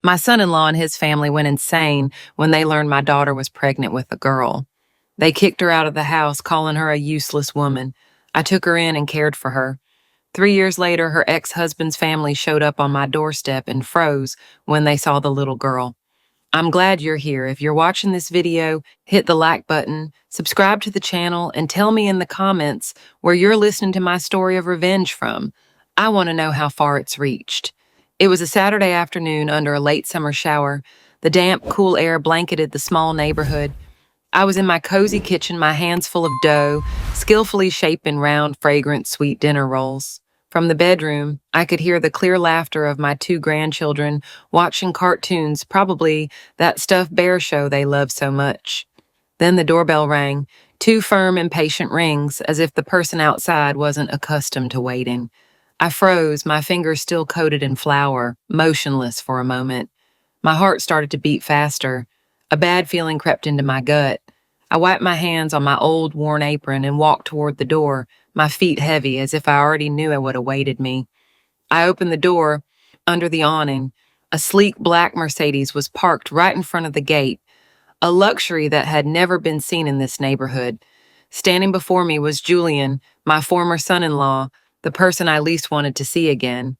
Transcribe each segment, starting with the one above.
My son-in-law and his family went insane when they learned my daughter was pregnant with a girl. They kicked her out of the house, calling her a useless woman. I took her in and cared for her. 3 years later, her ex-husband's family showed up on my doorstep and froze when they saw the little girl. I'm glad you're here. If you're watching this video, hit the like button, subscribe to the channel, and tell me in the comments where you're listening to my story of revenge from. I want to know how far it's reached. It was a Saturday afternoon under a late summer shower. The damp, cool air blanketed the small neighborhood. I was in my cozy kitchen, my hands full of dough, skillfully shaping round, fragrant, sweet dinner rolls. From the bedroom, I could hear the clear laughter of my two grandchildren watching cartoons, probably that stuffed bear show they love so much. Then the doorbell rang, two firm, impatient rings, as if the person outside wasn't accustomed to waiting. I froze, my fingers still coated in flour, motionless for a moment. My heart started to beat faster. A bad feeling crept into my gut. I wiped my hands on my old, worn apron and walked toward the door, my feet heavy, as if I already knew what awaited me. I opened the door. Under the awning, a sleek black Mercedes was parked right in front of the gate, a luxury that had never been seen in this neighborhood. Standing before me was Julian, my former son-in-law, the person I least wanted to see again.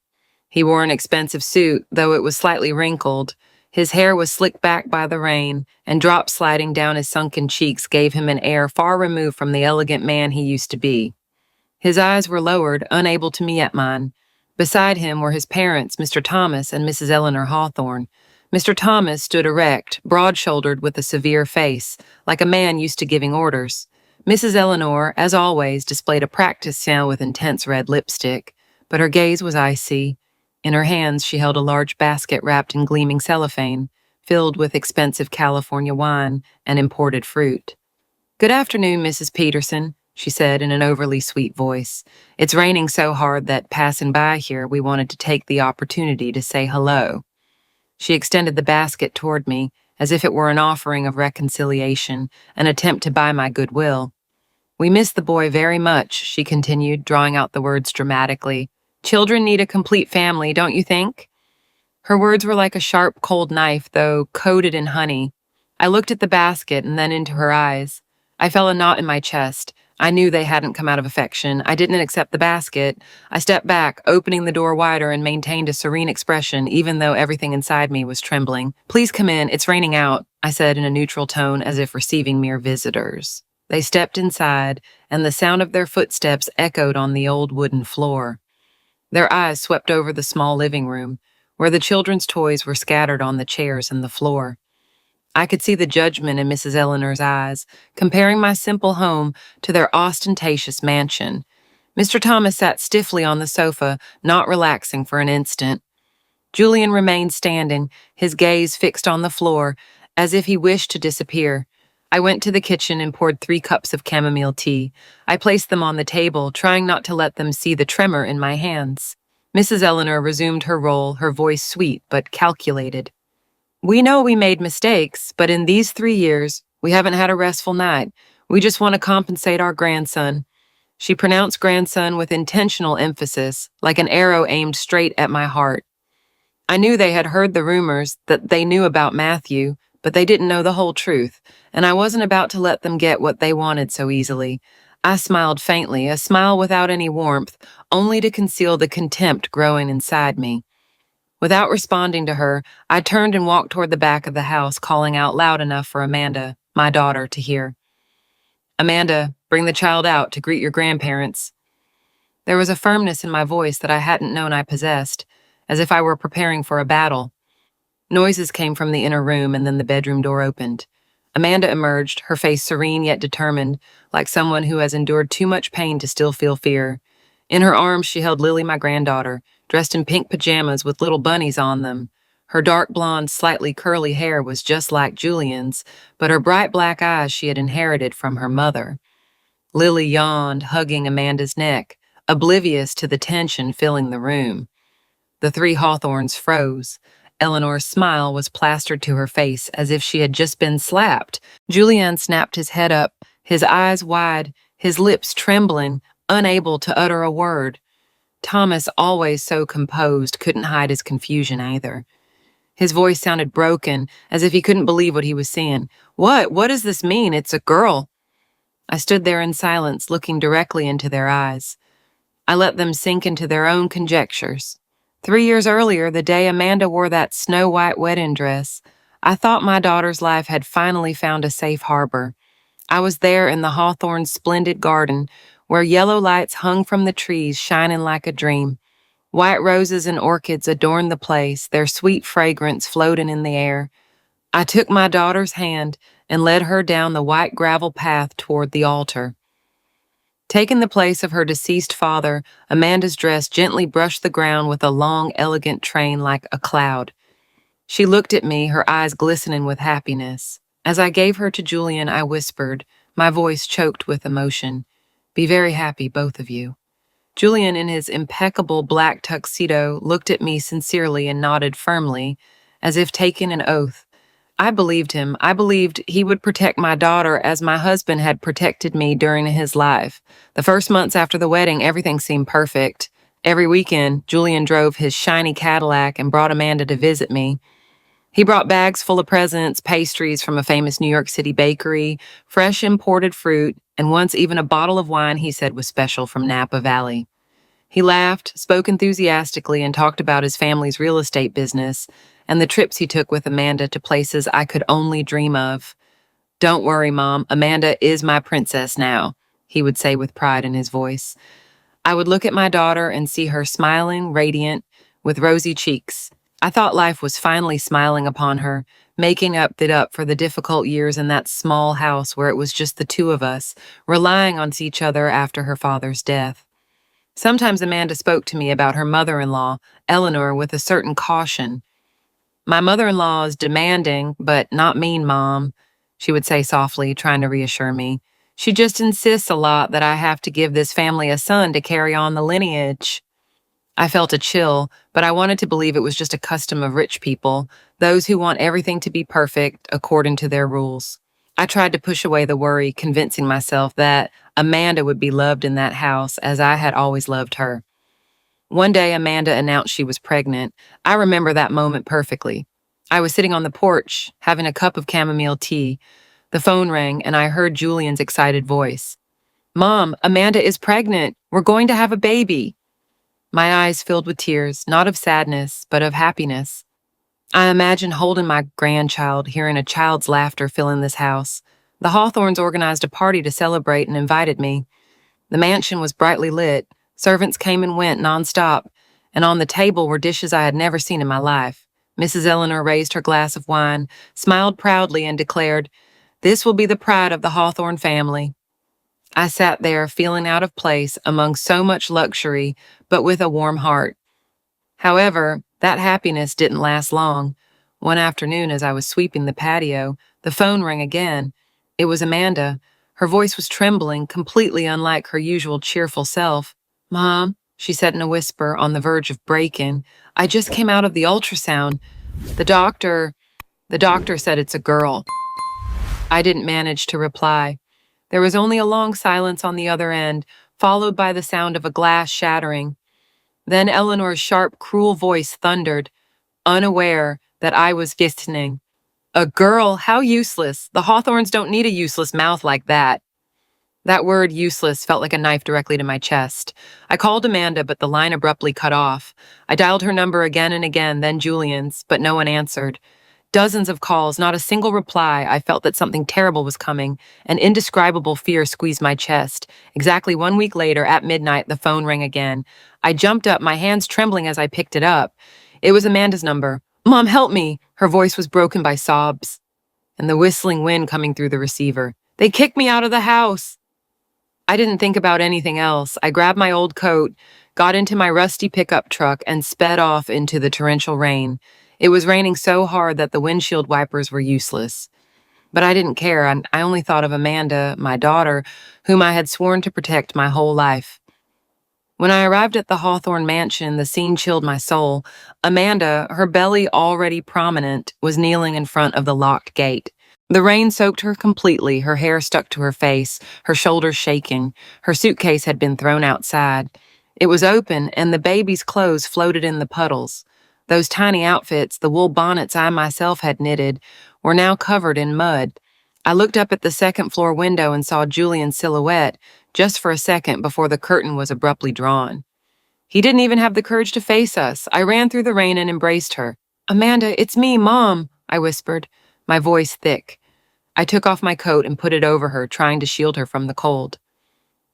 He wore an expensive suit, though it was slightly wrinkled. His hair was slicked back by the rain, and drops sliding down his sunken cheeks gave him an air far removed from the elegant man he used to be. His eyes were lowered, unable to meet mine. Beside him were his parents, Mr. Thomas and Mrs. Eleanor Hawthorne. Mr. Thomas stood erect, broad-shouldered with a severe face, like a man used to giving orders. Mrs. Eleanor, as always, displayed a practiced smile with intense red lipstick, but her gaze was icy. In her hands, she held a large basket wrapped in gleaming cellophane, filled with expensive California wine and imported fruit. "Good afternoon, Mrs. Peterson," she said in an overly sweet voice. "It's raining so hard that, passing by here, we wanted to take the opportunity to say hello." She extended the basket toward me, as if it were an offering of reconciliation, an attempt to buy my goodwill. "We miss the boy very much," she continued, drawing out the words dramatically. "Children need a complete family, don't you think?" Her words were like a sharp, cold knife, though coated in honey. I looked at the basket and then into her eyes. I felt a knot in my chest. I knew they hadn't come out of affection. I didn't accept the basket. I stepped back, opening the door wider, and maintained a serene expression, even though everything inside me was trembling. "Please come in, it's raining out," I said in a neutral tone, as if receiving mere visitors. They stepped inside, and the sound of their footsteps echoed on the old wooden floor. Their eyes swept over the small living room, where the children's toys were scattered on the chairs and the floor. I could see the judgment in Mrs. Eleanor's eyes, comparing my simple home to their ostentatious mansion. Mr. Thomas sat stiffly on the sofa, not relaxing for an instant. Julian remained standing, his gaze fixed on the floor, as if he wished to disappear. I went to the kitchen and poured 3 cups of chamomile tea. I placed them on the table, trying not to let them see the tremor in my hands. Mrs. Eleanor resumed her role, her voice sweet but calculated. "We know we made mistakes, but in these 3 years, we haven't had a restful night. We just want to compensate our grandson." She pronounced grandson with intentional emphasis, like an arrow aimed straight at my heart. I knew they had heard the rumors, that they knew about Matthew, but they didn't know the whole truth, and I wasn't about to let them get what they wanted so easily. I smiled faintly, a smile without any warmth, only to conceal the contempt growing inside me. Without responding to her, I turned and walked toward the back of the house, calling out loud enough for Amanda, my daughter, to hear. "Amanda, bring the child out to greet your grandparents." There was a firmness in my voice that I hadn't known I possessed, as if I were preparing for a battle. Noises came from the inner room, and then the bedroom door opened. Amanda emerged, her face serene yet determined, like someone who has endured too much pain to still feel fear. In her arms she held Lily, my granddaughter, dressed in pink pajamas with little bunnies on them. Her dark blonde, slightly curly hair was just like Julian's, but her bright black eyes she had inherited from her mother. Lily yawned, hugging Amanda's neck, oblivious to the tension filling the room. The 3 Hawthorns froze. Eleanor's smile was plastered to her face as if she had just been slapped. Julian snapped his head up, his eyes wide, his lips trembling, unable to utter a word. Thomas, always so composed, couldn't hide his confusion either. His voice sounded broken, as if he couldn't believe what he was seeing. What? What does this mean? It's a girl. I stood there in silence, looking directly into their eyes. I let them sink into their own conjectures. 3 years earlier, the day Amanda wore that snow-white wedding dress, I thought my daughter's life had finally found a safe harbor. I was there in the Hawthorne's splendid garden, where yellow lights hung from the trees, shining like a dream. White roses and orchids adorned the place, their sweet fragrance floating in the air. I took my daughter's hand and led her down the white gravel path toward the altar. Taking the place of her deceased father, Amanda's dress gently brushed the ground with a long, elegant train like a cloud. She looked at me, her eyes glistening with happiness. As I gave her to Julian, I whispered, my voice choked with emotion, "Be very happy, both of you." Julian, in his impeccable black tuxedo, looked at me sincerely and nodded firmly, as if taking an oath. I believed him. I believed he would protect my daughter as my husband had protected me during his life. The first months after the wedding, everything seemed perfect. Every weekend, Julian drove his shiny Cadillac and brought Amanda to visit me. He brought bags full of presents, pastries from a famous New York City bakery, fresh imported fruit, and once even a bottle of wine he said was special from Napa Valley. He laughed, spoke enthusiastically, and talked about his family's real estate business and the trips he took with Amanda to places I could only dream of. "Don't worry, Mom, Amanda is my princess now," he would say with pride in his voice. I would look at my daughter and see her smiling, radiant, with rosy cheeks. I thought life was finally smiling upon her, making up for the difficult years in that small house where it was just the two of us, relying on each other after her father's death. Sometimes Amanda spoke to me about her mother-in-law, Eleanor, with a certain caution. "My mother-in-law is demanding, but not mean, Mom," she would say softly, trying to reassure me. "She just insists a lot that I have to give this family a son to carry on the lineage." I felt a chill, but I wanted to believe it was just a custom of rich people, those who want everything to be perfect according to their rules. I tried to push away the worry, convincing myself that Amanda would be loved in that house as I had always loved her. One day, Amanda announced she was pregnant. I remember that moment perfectly. I was sitting on the porch, having a cup of chamomile tea. The phone rang, and I heard Julian's excited voice. "Mom, Amanda is pregnant. We're going to have a baby." My eyes filled with tears, not of sadness, but of happiness. I imagined holding my grandchild, hearing a child's laughter filling this house. The Hawthorns organized a party to celebrate and invited me. The mansion was brightly lit. Servants came and went nonstop, and on the table were dishes I had never seen in my life. Mrs. Eleanor raised her glass of wine, smiled proudly, and declared, "This will be the pride of the Hawthorne family." I sat there, feeling out of place among so much luxury, but with a warm heart. However, that happiness didn't last long. One afternoon, as I was sweeping the patio, the phone rang again. It was Amanda. Her voice was trembling, completely unlike her usual cheerful self. "Mom," she said in a whisper, on the verge of breaking, "I just came out of the ultrasound. The doctor said it's a girl." I didn't manage to reply. There was only a long silence on the other end, followed by the sound of a glass shattering. Then Eleanor's sharp, cruel voice thundered, unaware that I was listening. "A girl? How useless. The Hawthorns don't need a useless mouth like that." That word, useless, felt like a knife directly to my chest. I called Amanda, but the line abruptly cut off. I dialed her number again and again, then Julian's, but no one answered. Dozens of calls, not a single reply. I felt that something terrible was coming. An indescribable fear squeezed my chest. Exactly 1 week later, at midnight, the phone rang again. I jumped up, my hands trembling as I picked it up. It was Amanda's number. "Mom, help me!" Her voice was broken by sobs, and the whistling wind coming through the receiver. "They kicked me out of the house." I didn't think about anything else. I grabbed my old coat, got into my rusty pickup truck, and sped off into the torrential rain. It was raining so hard that the windshield wipers were useless. But I didn't care. I only thought of Amanda, my daughter, whom I had sworn to protect my whole life. When I arrived at the Hawthorne mansion, the scene chilled my soul. Amanda, her belly already prominent, was kneeling in front of the locked gate. The rain soaked her completely, her hair stuck to her face, her shoulders shaking. Her suitcase had been thrown outside. It was open, and the baby's clothes floated in the puddles. Those tiny outfits, the wool bonnets I myself had knitted, were now covered in mud. I looked up at the second-floor window and saw Julian's silhouette just for a second before the curtain was abruptly drawn. He didn't even have the courage to face us. I ran through the rain and embraced her. "Amanda, it's me, Mom," I whispered, my voice thick. I took off my coat and put it over her, trying to shield her from the cold.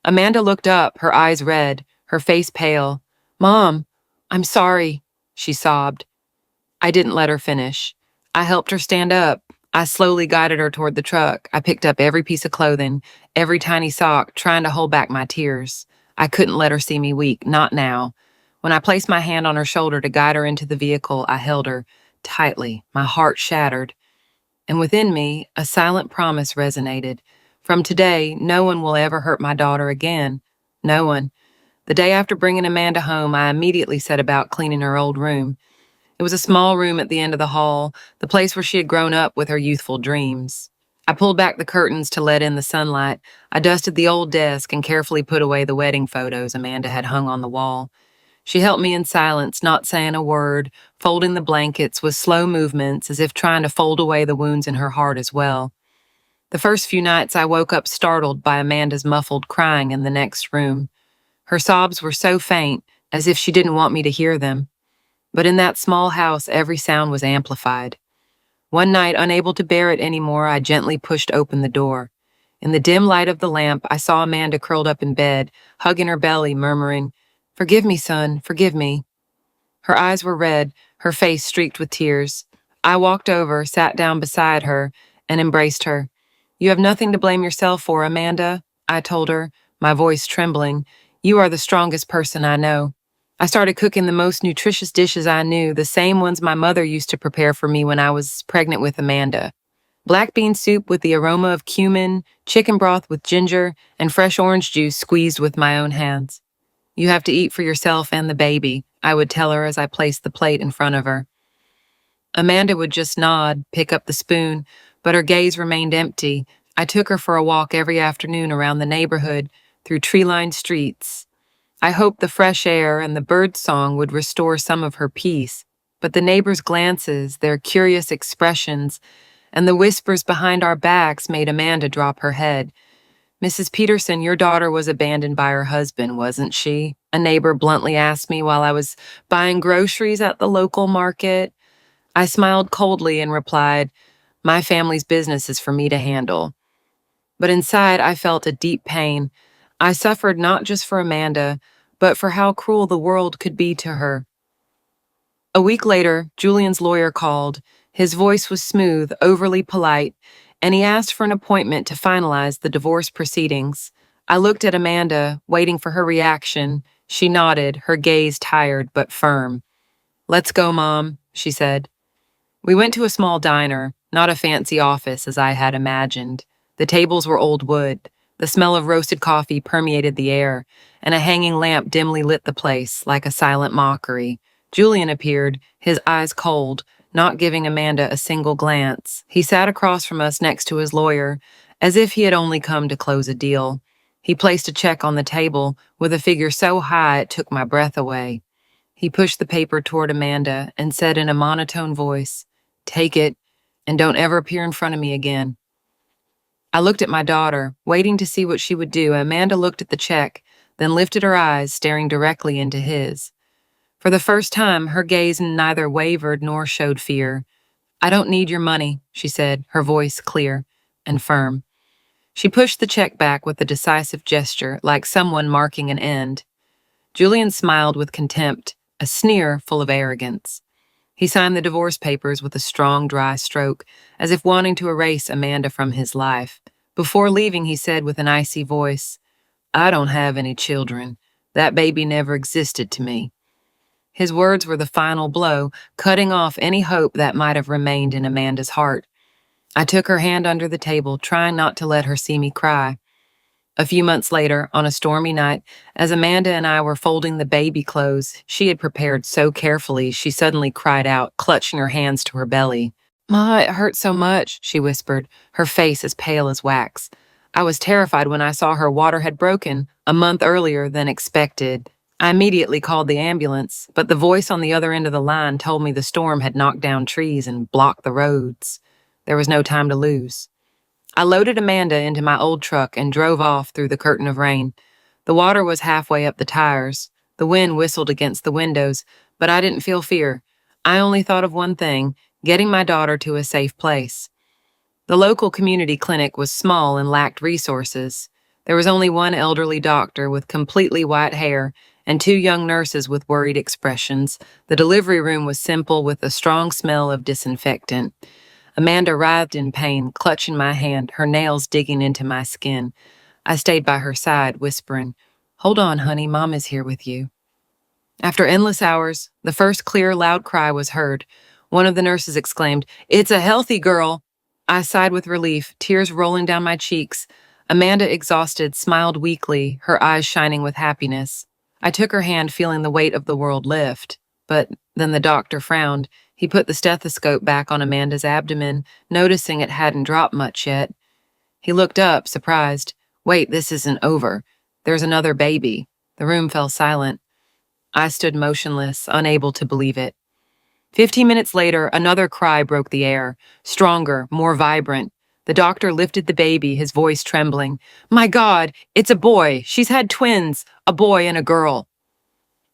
Amanda looked up, her eyes red, her face pale. "Mom, I'm sorry," she sobbed. I didn't let her finish. I helped her stand up. I slowly guided her toward the truck. I picked up every piece of clothing, every tiny sock, trying to hold back my tears. I couldn't let her see me weak, not now. When I placed my hand on her shoulder to guide her into the vehicle, I held her tightly, my heart shattered. And within me, a silent promise resonated. From today, no one will ever hurt my daughter again. No one. The day after bringing Amanda home, I immediately set about cleaning her old room. It was a small room at the end of the hall, the place where she had grown up with her youthful dreams. I pulled back the curtains to let in the sunlight. I dusted the old desk and carefully put away the wedding photos Amanda had hung on the wall. She helped me in silence, not saying a word, folding the blankets with slow movements as if trying to fold away the wounds in her heart as well. The first few nights I woke up startled by Amanda's muffled crying in the next room. Her sobs were so faint, as if she didn't want me to hear them. But in that small house, every sound was amplified. One night, unable to bear it anymore, I gently pushed open the door. In the dim light of the lamp, I saw Amanda curled up in bed, hugging her belly, murmuring, "Forgive me, son, forgive me." Her eyes were red, her face streaked with tears. I walked over, sat down beside her, and embraced her. "You have nothing to blame yourself for, Amanda," I told her, my voice trembling. "You are the strongest person I know." I started cooking the most nutritious dishes I knew, the same ones my mother used to prepare for me when I was pregnant with Amanda. Black bean soup with the aroma of cumin, chicken broth with ginger, and fresh orange juice squeezed with my own hands. "You have to eat for yourself and the baby," I would tell her as I placed the plate in front of her. Amanda would just nod, pick up the spoon, but her gaze remained empty. I took her for a walk every afternoon around the neighborhood, through tree-lined streets. I hoped the fresh air and the bird song would restore some of her peace, but the neighbors' glances, their curious expressions, and the whispers behind our backs made Amanda drop her head. "Mrs. Peterson, your daughter was abandoned by her husband, wasn't she?" a neighbor bluntly asked me while I was buying groceries at the local market. I smiled coldly and replied, "My family's business is for me to handle." But inside, I felt a deep pain. I suffered not just for Amanda, but for how cruel the world could be to her. A week later, Julian's lawyer called. His voice was smooth, overly polite, and he asked for an appointment to finalize the divorce proceedings. I looked at Amanda, waiting for her reaction. She nodded, her gaze tired but firm. "Let's go, Mom," she said. We went to a small diner, not a fancy office as I had imagined. The tables were old wood. The smell of roasted coffee permeated the air, and a hanging lamp dimly lit the place, like a silent mockery. Julian appeared, his eyes cold, not giving Amanda a single glance. He sat across from us next to his lawyer, as if he had only come to close a deal. He placed a check on the table, with a figure so high it took my breath away. He pushed the paper toward Amanda and said in a monotone voice, "Take it, and don't ever appear in front of me again." I looked at my daughter, waiting to see what she would do. Amanda looked at the check, then lifted her eyes, staring directly into his. For the first time, her gaze neither wavered nor showed fear. "I don't need your money," she said, her voice clear and firm. She pushed the check back with a decisive gesture, like someone marking an end. Julian smiled with contempt, a sneer full of arrogance. He signed the divorce papers with a strong, dry stroke, as if wanting to erase Amanda from his life. Before leaving, he said with an icy voice, "I don't have any children. That baby never existed to me." His words were the final blow, cutting off any hope that might have remained in Amanda's heart. I took her hand under the table, trying not to let her see me cry. A few months later, on a stormy night, as Amanda and I were folding the baby clothes she had prepared so carefully, she suddenly cried out, clutching her hands to her belly. "Ma, it hurts so much," she whispered, her face as pale as wax. I was terrified when I saw her water had broken, a month earlier than expected. I immediately called the ambulance, but the voice on the other end of the line told me the storm had knocked down trees and blocked the roads. There was no time to lose. I loaded Amanda into my old truck and drove off through the curtain of rain. The water was halfway up the tires. The wind whistled against the windows, but I didn't feel fear. I only thought of one thing: getting my daughter to a safe place. The local community clinic was small and lacked resources. There was only one elderly doctor with completely white hair and two young nurses with worried expressions. The delivery room was simple with a strong smell of disinfectant. Amanda writhed in pain, clutching my hand, her nails digging into my skin. I stayed by her side, whispering, "Hold on, honey, Mom is here with you." After endless hours, the first clear, loud cry was heard. One of the nurses exclaimed, "It's a healthy girl." I sighed with relief, tears rolling down my cheeks. Amanda, exhausted, smiled weakly, her eyes shining with happiness. I took her hand, feeling the weight of the world lift. But then the doctor frowned. He put the stethoscope back on Amanda's abdomen, noticing it hadn't dropped much yet. He looked up, surprised. "Wait, this isn't over. There's another baby." The room fell silent. I stood motionless, unable to believe it. 15 minutes later, another cry broke the air, stronger, more vibrant. The doctor lifted the baby, his voice trembling. "My God, it's a boy. She's had twins, a boy and a girl."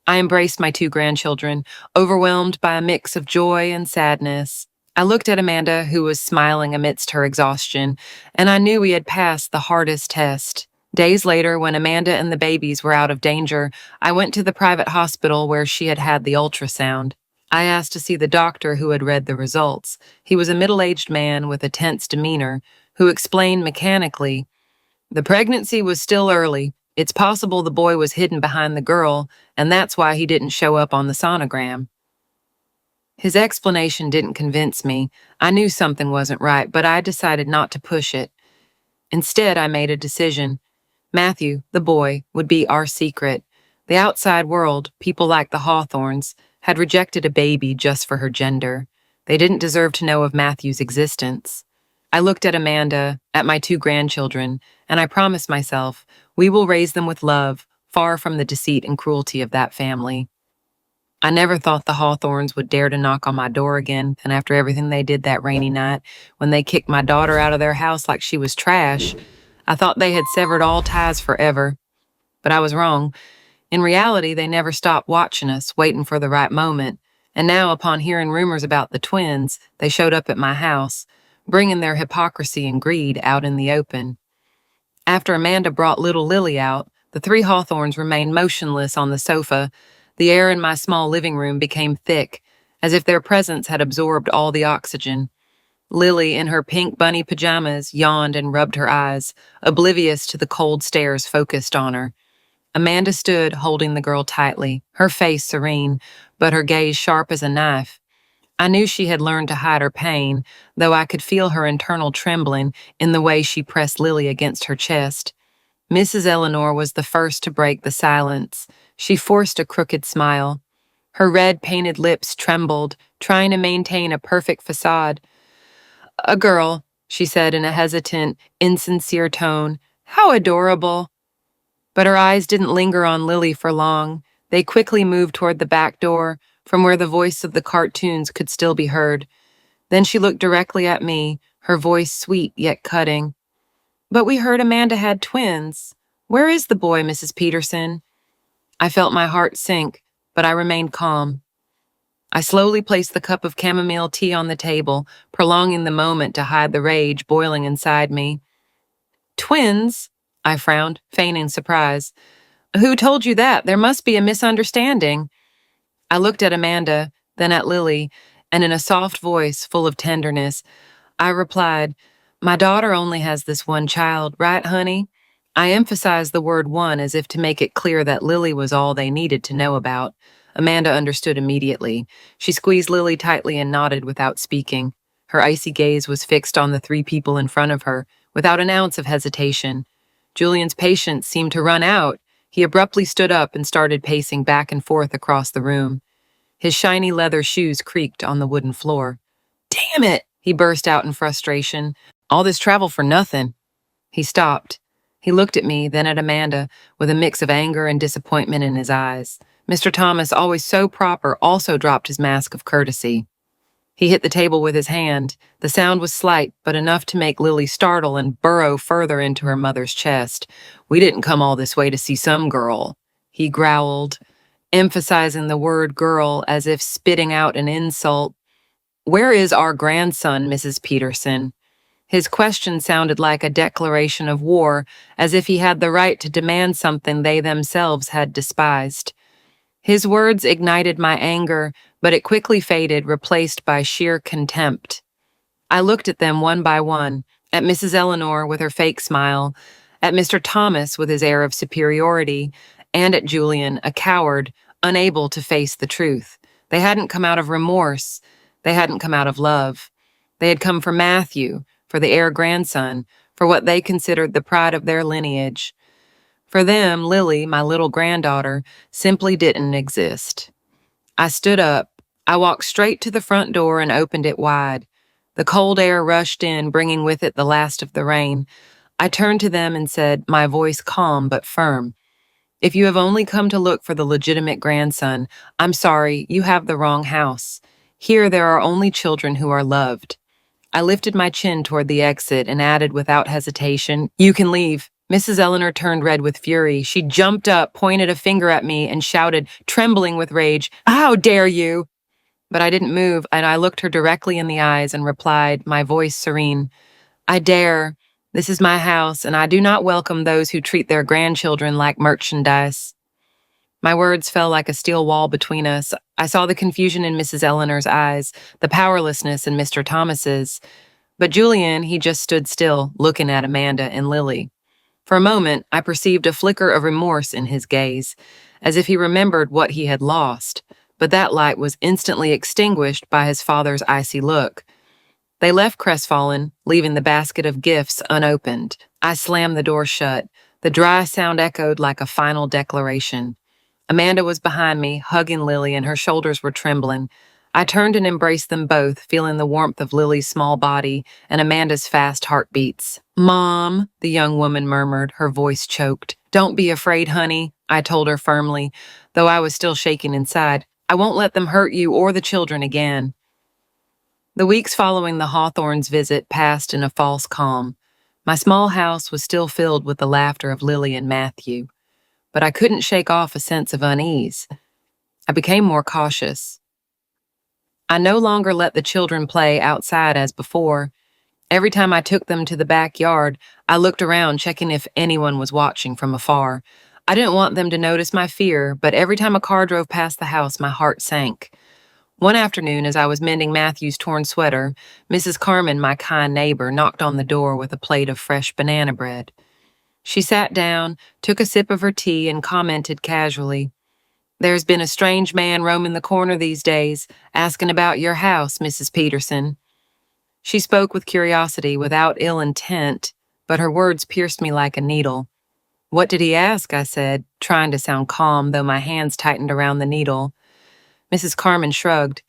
I embraced my two grandchildren, overwhelmed by a mix of joy and sadness. I looked at Amanda, who was smiling amidst her exhaustion, and I knew we had passed the hardest test. Days later, when Amanda and the babies were out of danger, I went to the private hospital where she had had the ultrasound. I asked to see the doctor who had read the results. He was a middle-aged man with a tense demeanor, who explained mechanically, "The pregnancy was still early. It's possible the boy was hidden behind the girl, and that's why he didn't show up on the sonogram." His explanation didn't convince me. I knew something wasn't right, but I decided not to push it. Instead, I made a decision. Matthew, the boy, would be our secret. The outside world, people like the Hawthorns, had rejected a baby just for her gender. They didn't deserve to know of Matthew's existence. I looked at Amanda, at my two grandchildren, and I promised myself, we will raise them with love, far from the deceit and cruelty of that family. I never thought the Hawthorns would dare to knock on my door again, and after everything they did that rainy night, when they kicked my daughter out of their house like she was trash, I thought they had severed all ties forever. But I was wrong. In reality, they never stopped watching us, waiting for the right moment. And now, upon hearing rumors about the twins, they showed up at my house, bringing their hypocrisy and greed out in the open. After Amanda brought little Lily out, the three Hawthorns remained motionless on the sofa. The air in my small living room became thick, as if their presence had absorbed all the oxygen. Lily, in her pink bunny pajamas, yawned and rubbed her eyes, oblivious to the cold stares focused on her. Amanda stood, holding the girl tightly, her face serene, but her gaze sharp as a knife. I knew she had learned to hide her pain, though I could feel her internal trembling in the way she pressed Lily against her chest. Mrs. Eleanor was the first to break the silence. She forced a crooked smile. Her red, painted lips trembled, trying to maintain a perfect facade. "A girl," she said in a hesitant, insincere tone. "How adorable." But her eyes didn't linger on Lily for long. They quickly moved toward the back door, from where the voice of the cartoons could still be heard. Then she looked directly at me, her voice sweet yet cutting. "But we heard Amanda had twins. Where is the boy, Mrs. Peterson?" I felt my heart sink, but I remained calm. I slowly placed the cup of chamomile tea on the table, prolonging the moment to hide the rage boiling inside me. "Twins?" I frowned, feigning surprise. "Who told you that? There must be a misunderstanding." I looked at Amanda, then at Lily, and in a soft voice full of tenderness, I replied, "My daughter only has this one child, right, honey?" I emphasized the word one as if to make it clear that Lily was all they needed to know about. Amanda understood immediately. She squeezed Lily tightly and nodded without speaking. Her icy gaze was fixed on the three people in front of her, without an ounce of hesitation. Julian's patience seemed to run out. He abruptly stood up and started pacing back and forth across the room. His shiny leather shoes creaked on the wooden floor. "Damn it!" he burst out in frustration. "All this travel for nothing." He stopped. He looked at me, then at Amanda, with a mix of anger and disappointment in his eyes. Mr. Thomas, always so proper, also dropped his mask of courtesy. He hit the table with his hand. The sound was slight, but enough to make Lily startle and burrow further into her mother's chest. "We didn't come all this way to see some girl," he growled, emphasizing the word girl as if spitting out an insult. "Where is our grandson, Mrs. Peterson?" His question sounded like a declaration of war, as if he had the right to demand something they themselves had despised. His words ignited my anger, but it quickly faded, replaced by sheer contempt. I looked at them one by one, at Mrs. Eleanor with her fake smile, at Mr. Thomas with his air of superiority, and at Julian, a coward, unable to face the truth. They hadn't come out of remorse. They hadn't come out of love. They had come for Matthew, for the heir grandson, for what they considered the pride of their lineage. For them, Lily, my little granddaughter, simply didn't exist. I stood up. I walked straight to the front door and opened it wide. The cold air rushed in, bringing with it the last of the rain. I turned to them and said, my voice calm but firm, "If you have only come to look for the legitimate grandson, I'm sorry, you have the wrong house. Here there are only children who are loved." I lifted my chin toward the exit and added without hesitation, "You can leave." Mrs. Eleanor turned red with fury. She jumped up, pointed a finger at me, and shouted, trembling with rage, "How dare you!" But I didn't move, and I looked her directly in the eyes and replied, my voice serene, "I dare. This is my house, and I do not welcome those who treat their grandchildren like merchandise." My words fell like a steel wall between us. I saw the confusion in Mrs. Eleanor's eyes, the powerlessness in Mr. Thomas's. But Julian, he just stood still, looking at Amanda and Lily. For a moment, I perceived a flicker of remorse in his gaze, as if he remembered what he had lost, but that light was instantly extinguished by his father's icy look. They left crestfallen, leaving the basket of gifts unopened. I slammed the door shut. The dry sound echoed like a final declaration. Amanda was behind me, hugging Lily, and her shoulders were trembling. I turned and embraced them both, feeling the warmth of Lily's small body and Amanda's fast heartbeats. "Mom," the young woman murmured, her voice choked. "Don't be afraid, honey," I told her firmly, though I was still shaking inside. "I won't let them hurt you or the children again." The weeks following the Hawthorns' visit passed in a false calm. My small house was still filled with the laughter of Lily and Matthew, but I couldn't shake off a sense of unease. I became more cautious. I no longer let the children play outside as before. Every time I took them to the backyard, I looked around, checking if anyone was watching from afar. I didn't want them to notice my fear, but every time a car drove past the house, my heart sank. One afternoon, as I was mending Matthew's torn sweater, Mrs. Carmen, my kind neighbor, knocked on the door with a plate of fresh banana bread. She sat down, took a sip of her tea, and commented casually, "There's been a strange man roaming the corner these days, asking about your house, Mrs. Peterson." She spoke with curiosity, without ill intent, but her words pierced me like a needle. "What did he ask?" I said, trying to sound calm, though my hands tightened around the needle. Mrs. Carmen shrugged.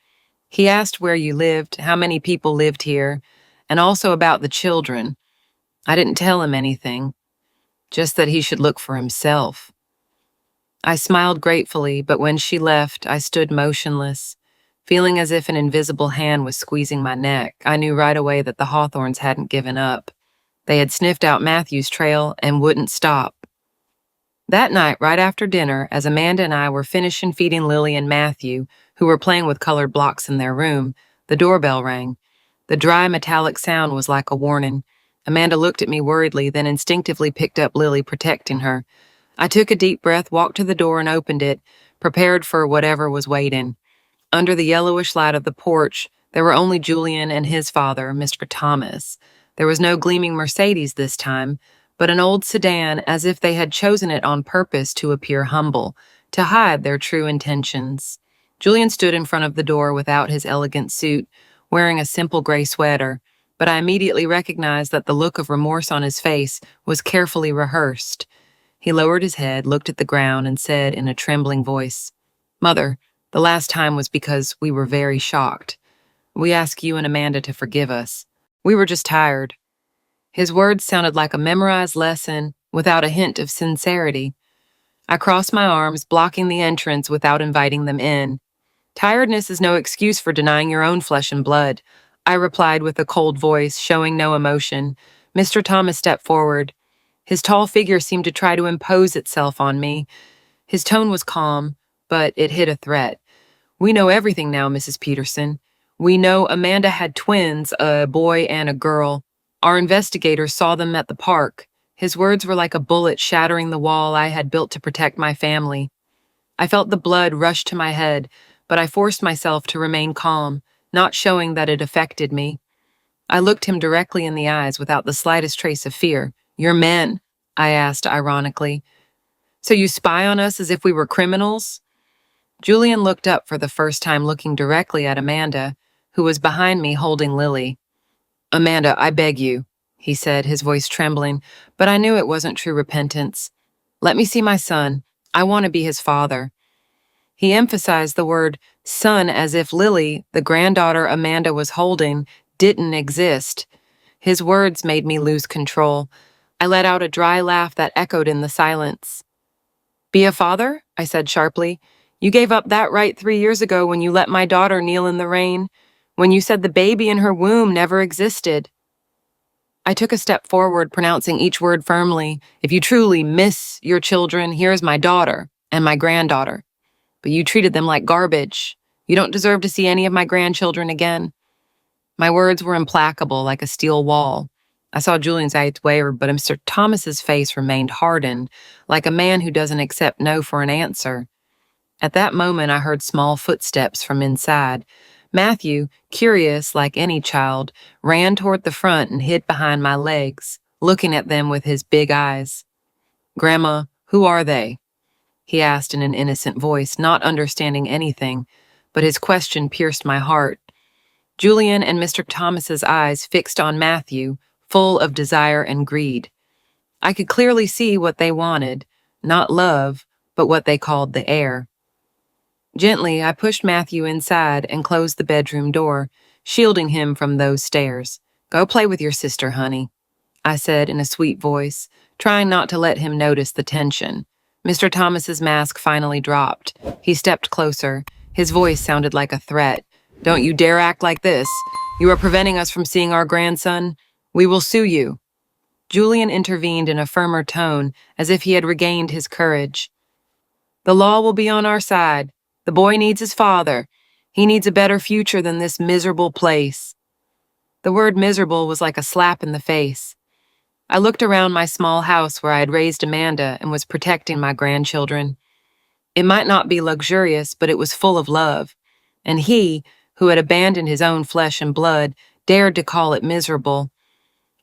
"He asked where you lived, how many people lived here, and also about the children. I didn't tell him anything, just that he should look for himself." I smiled gratefully, but when she left, I stood motionless, feeling as if an invisible hand was squeezing my neck. I knew right away that the Hawthorns hadn't given up. They had sniffed out Matthew's trail and wouldn't stop. That night, right after dinner, as Amanda and I were finishing feeding Lily and Matthew, who were playing with colored blocks in their room, the doorbell rang. The dry, metallic sound was like a warning. Amanda looked at me worriedly, then instinctively picked up Lily, protecting her. I took a deep breath, walked to the door, and opened it, prepared for whatever was waiting. Under the yellowish light of the porch, there were only Julian and his father, Mr. Thomas. There was no gleaming Mercedes this time, but an old sedan, as if they had chosen it on purpose to appear humble, to hide their true intentions. Julian stood in front of the door without his elegant suit, wearing a simple gray sweater, but I immediately recognized that the look of remorse on his face was carefully rehearsed. He lowered his head, looked at the ground, and said in a trembling voice, "Mother, the last time was because we were very shocked. We ask you and Amanda to forgive us. We were just tired." His words sounded like a memorized lesson, without a hint of sincerity. I crossed my arms, blocking the entrance without inviting them in. Tiredness is no excuse for denying your own flesh and blood, I replied with a cold voice, showing no emotion. Mr. Thomas stepped forward. His tall figure seemed to try to impose itself on me. His tone was calm, but it hid a threat. We know everything now, Mrs. Peterson. We know Amanda had twins, a boy and a girl. Our investigators saw them at the park. His words were like a bullet shattering the wall I had built to protect my family. I felt the blood rush to my head, but I forced myself to remain calm, not showing that it affected me. I looked him directly in the eyes without the slightest trace of fear. "You're men," I asked ironically. "So you spy on us as if we were criminals?" Julian looked up for the first time, looking directly at Amanda, who was behind me holding Lily. "Amanda, I beg you," he said, his voice trembling, but I knew it wasn't true repentance. "Let me see my son. I want to be his father." He emphasized the word son as if Lily, the granddaughter Amanda was holding, didn't exist. His words made me lose control. I let out a dry laugh that echoed in the silence. "Be a father?" I said sharply. "You gave up that right 3 years ago when you let my daughter kneel in the rain, when you said the baby in her womb never existed." I took a step forward, pronouncing each word firmly. "If you truly miss your children, here's my daughter and my granddaughter. But you treated them like garbage. You don't deserve to see any of my grandchildren again." My words were implacable, like a steel wall. I saw Julian's eyes waver, but Mr. Thomas's face remained hardened, like a man who doesn't accept no for an answer. At that moment, I heard small footsteps from inside. Matthew, curious like any child, ran toward the front and hid behind my legs, looking at them with his big eyes. "Grandma, who are they?" he asked in an innocent voice, not understanding anything, but his question pierced my heart. Julian and Mr. Thomas's eyes fixed on Matthew, full of desire and greed. I could clearly see what they wanted, not love, but what they called the heir. Gently, I pushed Matthew inside and closed the bedroom door, shielding him from those stares. "Go play with your sister, honey," I said in a sweet voice, trying not to let him notice the tension. Mr. Thomas's mask finally dropped. He stepped closer. His voice sounded like a threat. "Don't you dare act like this. You are preventing us from seeing our grandson. We will sue you." Julian intervened in a firmer tone, as if he had regained his courage. "The law will be on our side. The boy needs his father. He needs a better future than this miserable place." The word miserable was like a slap in the face. I looked around my small house where I had raised Amanda and was protecting my grandchildren. It might not be luxurious, but it was full of love. And he, who had abandoned his own flesh and blood, dared to call it miserable.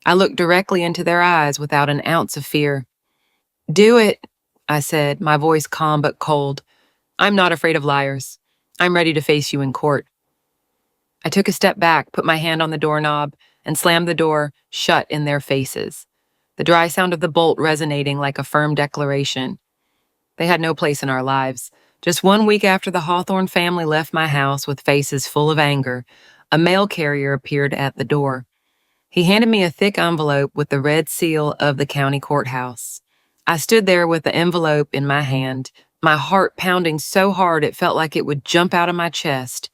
I looked directly into their eyes without an ounce of fear. "Do it," I said, my voice calm but cold. "I'm not afraid of liars. I'm ready to face you in court." I took a step back, put my hand on the doorknob, and slammed the door shut in their faces, the dry sound of the bolt resonating like a firm declaration. They had no place in our lives. Just 1 week after the Hawthorne family left my house with faces full of anger, a mail carrier appeared at the door. He handed me a thick envelope with the red seal of the county courthouse. I stood there with the envelope in my hand, my heart pounding so hard it felt like it would jump out of my chest.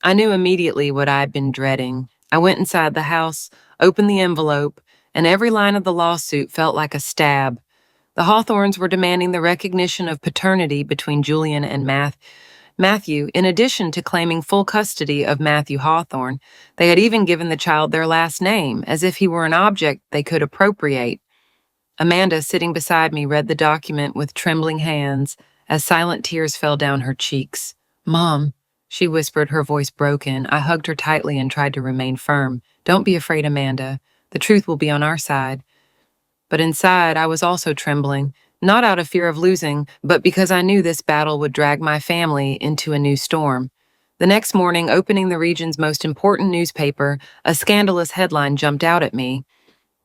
I knew immediately what I had been dreading. I went inside the house, opened the envelope, and every line of the lawsuit felt like a stab. The Hawthornes were demanding the recognition of paternity between Julian and Matthew, in addition to claiming full custody of Matthew Hawthorne. They had even given the child their last name, as if he were an object they could appropriate. Amanda, sitting beside me, read the document with trembling hands as silent tears fell down her cheeks. "Mom," she whispered, her voice broken. I hugged her tightly and tried to remain firm. "Don't be afraid, Amanda. The truth will be on our side." But inside, I was also trembling, not out of fear of losing, but because I knew this battle would drag my family into a new storm. The next morning, opening the region's most important newspaper, a scandalous headline jumped out at me.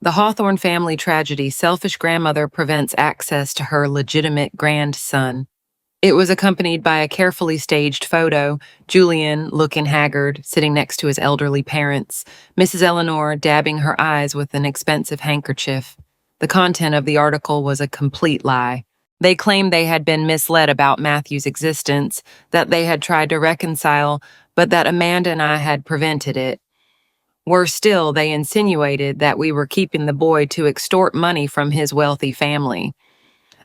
"The Hawthorne family tragedy: selfish grandmother prevents access to her legitimate grandson." It was accompanied by a carefully staged photo, Julian, looking haggard, sitting next to his elderly parents, Mrs. Eleanor dabbing her eyes with an expensive handkerchief. The content of the article was a complete lie. They claimed they had been misled about Matthew's existence, that they had tried to reconcile, but that Amanda and I had prevented it. Worse still, they insinuated that we were keeping the boy to extort money from his wealthy family.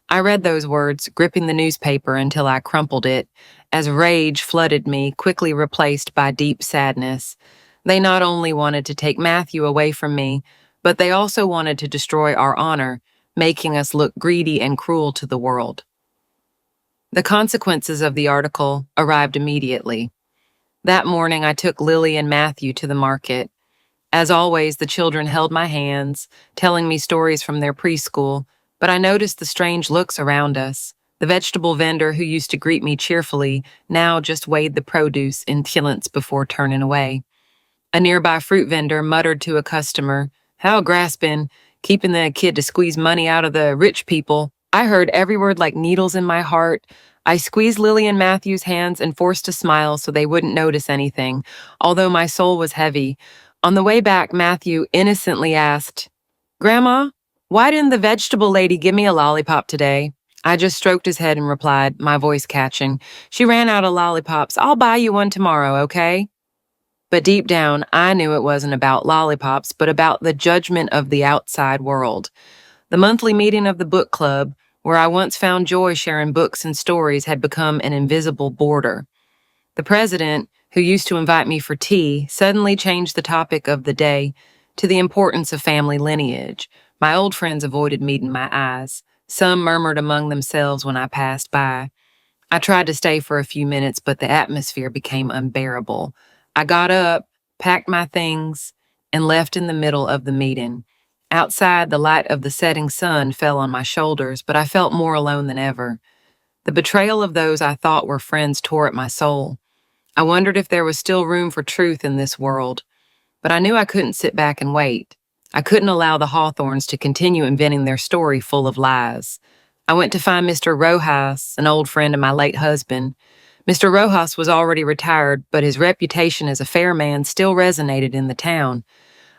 I read those words, gripping the newspaper until I crumpled it, as rage flooded me, quickly replaced by deep sadness. They not only wanted to take Matthew away from me, but they also wanted to destroy our honor, making us look greedy and cruel to the world. The consequences of the article arrived immediately. That morning, I took Lily and Matthew to the market. As always, the children held my hands, telling me stories from their preschool, but I noticed the strange looks around us. The vegetable vendor who used to greet me cheerfully now just weighed the produce in silence before turning away. A nearby fruit vendor muttered to a customer, "How grasping, keeping the kid to squeeze money out of the rich people." I heard every word like needles in my heart. I squeezed Lily and Matthew's hands and forced a smile so they wouldn't notice anything, although my soul was heavy. On the way back, Matthew innocently asked, "Grandma, why didn't the vegetable lady give me a lollipop today?" I just stroked his head and replied, my voice catching, "She ran out of lollipops. I'll buy you one tomorrow, okay?" But deep down, I knew it wasn't about lollipops, but about the judgment of the outside world. The monthly meeting of the book club, where I once found joy sharing books and stories, had become an invisible border. The president, who used to invite me for tea, suddenly changed the topic of the day to the importance of family lineage. My old friends avoided meeting my eyes. Some murmured among themselves when I passed by. I tried to stay for a few minutes, but the atmosphere became unbearable. I got up, packed my things, and left in the middle of the meeting. Outside, the light of the setting sun fell on my shoulders, but I felt more alone than ever. The betrayal of those I thought were friends tore at my soul. I wondered if there was still room for truth in this world, but I knew I couldn't sit back and wait. I couldn't allow the Hawthorns to continue inventing their story full of lies. I went to find Mr. Rojas, an old friend of my late husband. Mr. Rojas was already retired, but his reputation as a fair man still resonated in the town.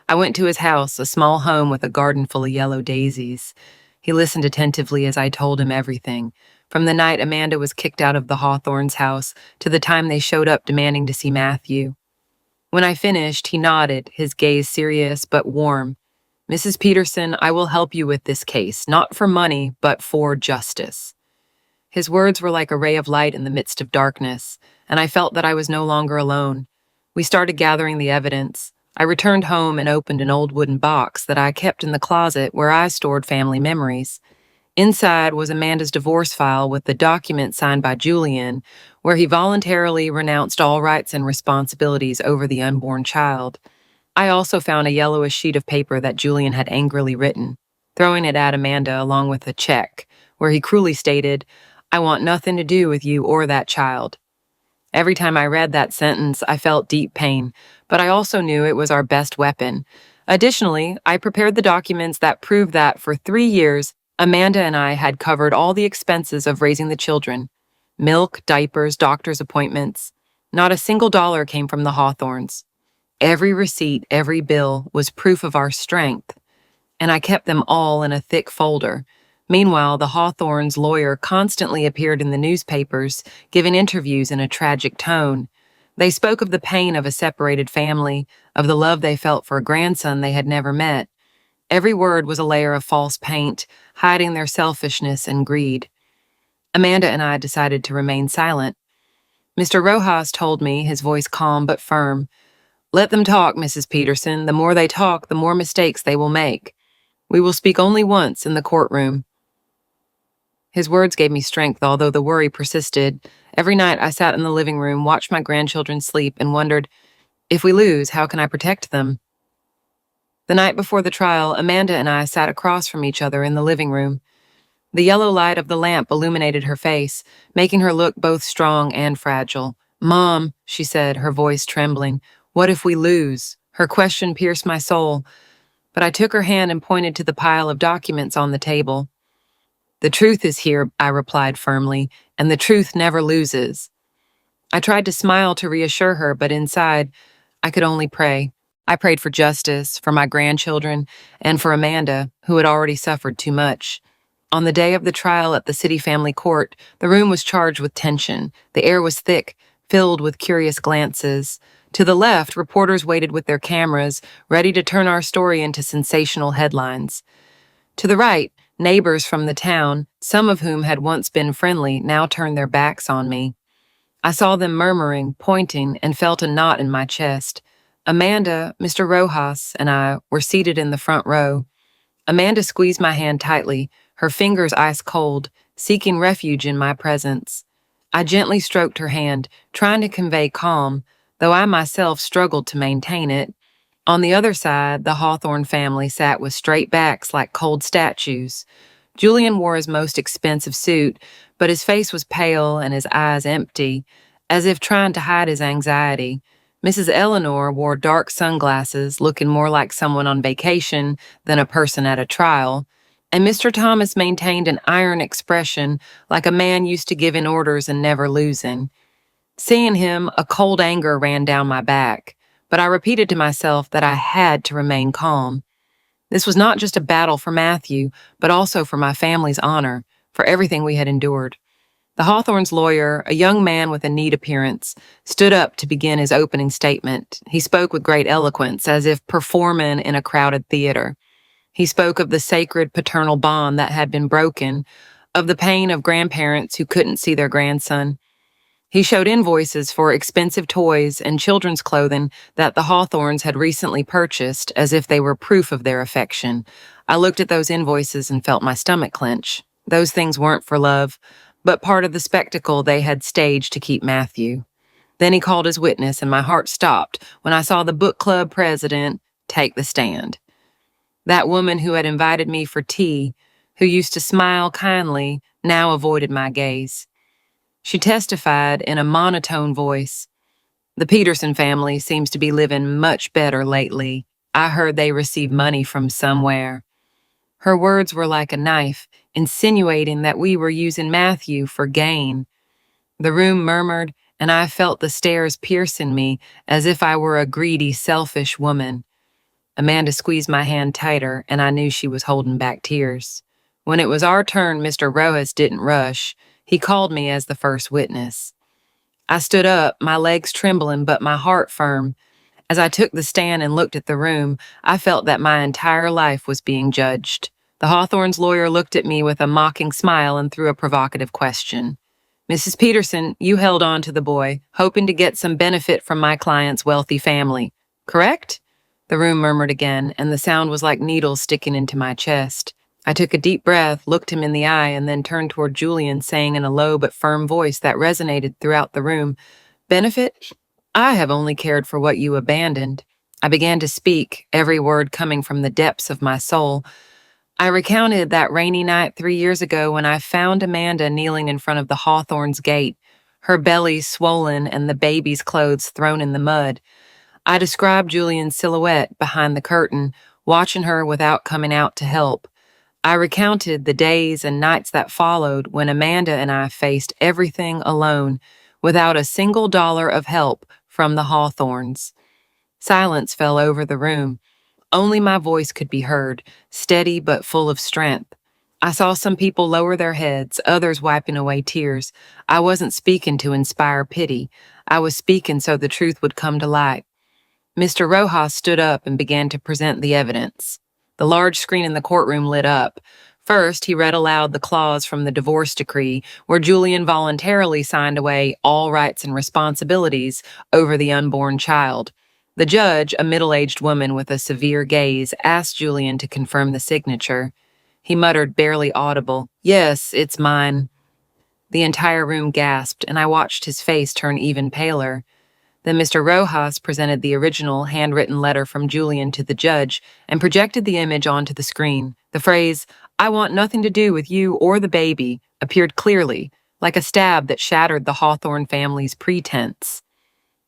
I went to his house, a small home with a garden full of yellow daisies. He listened attentively as I told him everything, from the night Amanda was kicked out of the Hawthorns' house to the time they showed up demanding to see Matthew. When I finished, he nodded, his gaze serious but warm. "Mrs. Peterson, I will help you with this case, not for money, but for justice." His words were like a ray of light in the midst of darkness, and I felt that I was no longer alone. We started gathering the evidence. I returned home and opened an old wooden box that I kept in the closet where I stored family memories. Inside was Amanda's divorce file with the document signed by Julian, where he voluntarily renounced all rights and responsibilities over the unborn child. I also found a yellowish sheet of paper that Julian had angrily written, throwing it at Amanda along with a check, where he cruelly stated, "I want nothing to do with you or that child." Every time I read that sentence, I felt deep pain, but I also knew it was our best weapon. Additionally, I prepared the documents that proved that for 3 years, Amanda and I had covered all the expenses of raising the children. Milk, diapers, doctor's appointments. Not a single dollar came from the Hawthorns. Every receipt, every bill was proof of our strength, and I kept them all in a thick folder. Meanwhile, the Hawthorns' lawyer constantly appeared in the newspapers, giving interviews in a tragic tone. They spoke of the pain of a separated family, of the love they felt for a grandson they had never met. Every word was a layer of false paint, hiding their selfishness and greed. Amanda and I decided to remain silent. Mr. Rojas told me, his voice calm but firm, "Let them talk, Mrs. Peterson. The more they talk, the more mistakes they will make. We will speak only once in the courtroom." His words gave me strength, although the worry persisted. Every night I sat in the living room, watched my grandchildren sleep, and wondered, if we lose, how can I protect them? The night before the trial, Amanda and I sat across from each other in the living room. The yellow light of the lamp illuminated her face, making her look both strong and fragile. "Mom," she said, her voice trembling, "what if we lose?" Her question pierced my soul, but I took her hand and pointed to the pile of documents on the table. "The truth is here," I replied firmly, "and the truth never loses." I tried to smile to reassure her, but inside, I could only pray. I prayed for justice, for my grandchildren, and for Amanda, who had already suffered too much. On the day of the trial at the city family court, the room was charged with tension. The air was thick, filled with curious glances. To the left, reporters waited with their cameras, ready to turn our story into sensational headlines. To the right, neighbors from the town, some of whom had once been friendly, now turned their backs on me. I saw them murmuring, pointing, and felt a knot in my chest. Amanda, Mr. Rojas, and I were seated in the front row. Amanda squeezed my hand tightly, her fingers ice cold, seeking refuge in my presence. I gently stroked her hand, trying to convey calm, though I myself struggled to maintain it. On the other side, the Hawthorne family sat with straight backs like cold statues. Julian wore his most expensive suit, but his face was pale and his eyes empty, as if trying to hide his anxiety. Mrs. Eleanor wore dark sunglasses, looking more like someone on vacation than a person at a trial, and Mr. Thomas maintained an iron expression like a man used to giving orders and never losing. Seeing him, a cold anger ran down my back, but I repeated to myself that I had to remain calm. This was not just a battle for Matthew, but also for my family's honor, for everything we had endured. The Hawthorne's lawyer, a young man with a neat appearance, stood up to begin his opening statement. He spoke with great eloquence, as if performing in a crowded theater. He spoke of the sacred paternal bond that had been broken, of the pain of grandparents who couldn't see their grandson. He showed invoices for expensive toys and children's clothing that the Hawthornes had recently purchased, as if they were proof of their affection. I looked at those invoices and felt my stomach clench. Those things weren't for love, but part of the spectacle they had staged to keep Matthew. Then he called his witness, and my heart stopped when I saw the book club president take the stand. That woman who had invited me for tea, who used to smile kindly, now avoided my gaze. She testified in a monotone voice. The Peterson family seems to be living much better lately. I heard they receive money from somewhere. Her words were like a knife, insinuating that we were using Matthew for gain. The room murmured, and I felt the stares piercing me as if I were a greedy, selfish woman. Amanda squeezed my hand tighter, and I knew she was holding back tears. When it was our turn, Mr. Rojas didn't rush. He called me as the first witness. I stood up, my legs trembling but my heart firm. As I took the stand and looked at the room, I felt that my entire life was being judged. The Hawthorne's lawyer looked at me with a mocking smile and threw a provocative question. Mrs. Peterson, you held on to the boy, hoping to get some benefit from my client's wealthy family, correct? The room murmured again, and the sound was like needles sticking into my chest. I took a deep breath, looked him in the eye, and then turned toward Julian, saying in a low but firm voice that resonated throughout the room, Benefit? I have only cared for what you abandoned. I began to speak, every word coming from the depths of my soul. I recounted that rainy night 3 years ago when I found Amanda kneeling in front of the Hawthorne's gate, her belly swollen and the baby's clothes thrown in the mud. I described Julian's silhouette behind the curtain, watching her without coming out to help. I recounted the days and nights that followed when Amanda and I faced everything alone, without a single dollar of help from the Hawthornes. Silence fell over the room. Only my voice could be heard, steady but full of strength. I saw some people lower their heads, others wiping away tears. I wasn't speaking to inspire pity. I was speaking so the truth would come to light. Mr. Rojas stood up and began to present the evidence. The large screen in the courtroom lit up. First, he read aloud the clause from the divorce decree, where Julian voluntarily signed away all rights and responsibilities over the unborn child. The judge, a middle-aged woman with a severe gaze, asked Julian to confirm the signature. He muttered, barely audible, "Yes, it's mine." The entire room gasped, and I watched his face turn even paler. Then Mr. Rojas presented the original handwritten letter from Julian to the judge and projected the image onto the screen. The phrase, "I want nothing to do with you or the baby," appeared clearly, like a stab that shattered the Hawthorne family's pretense.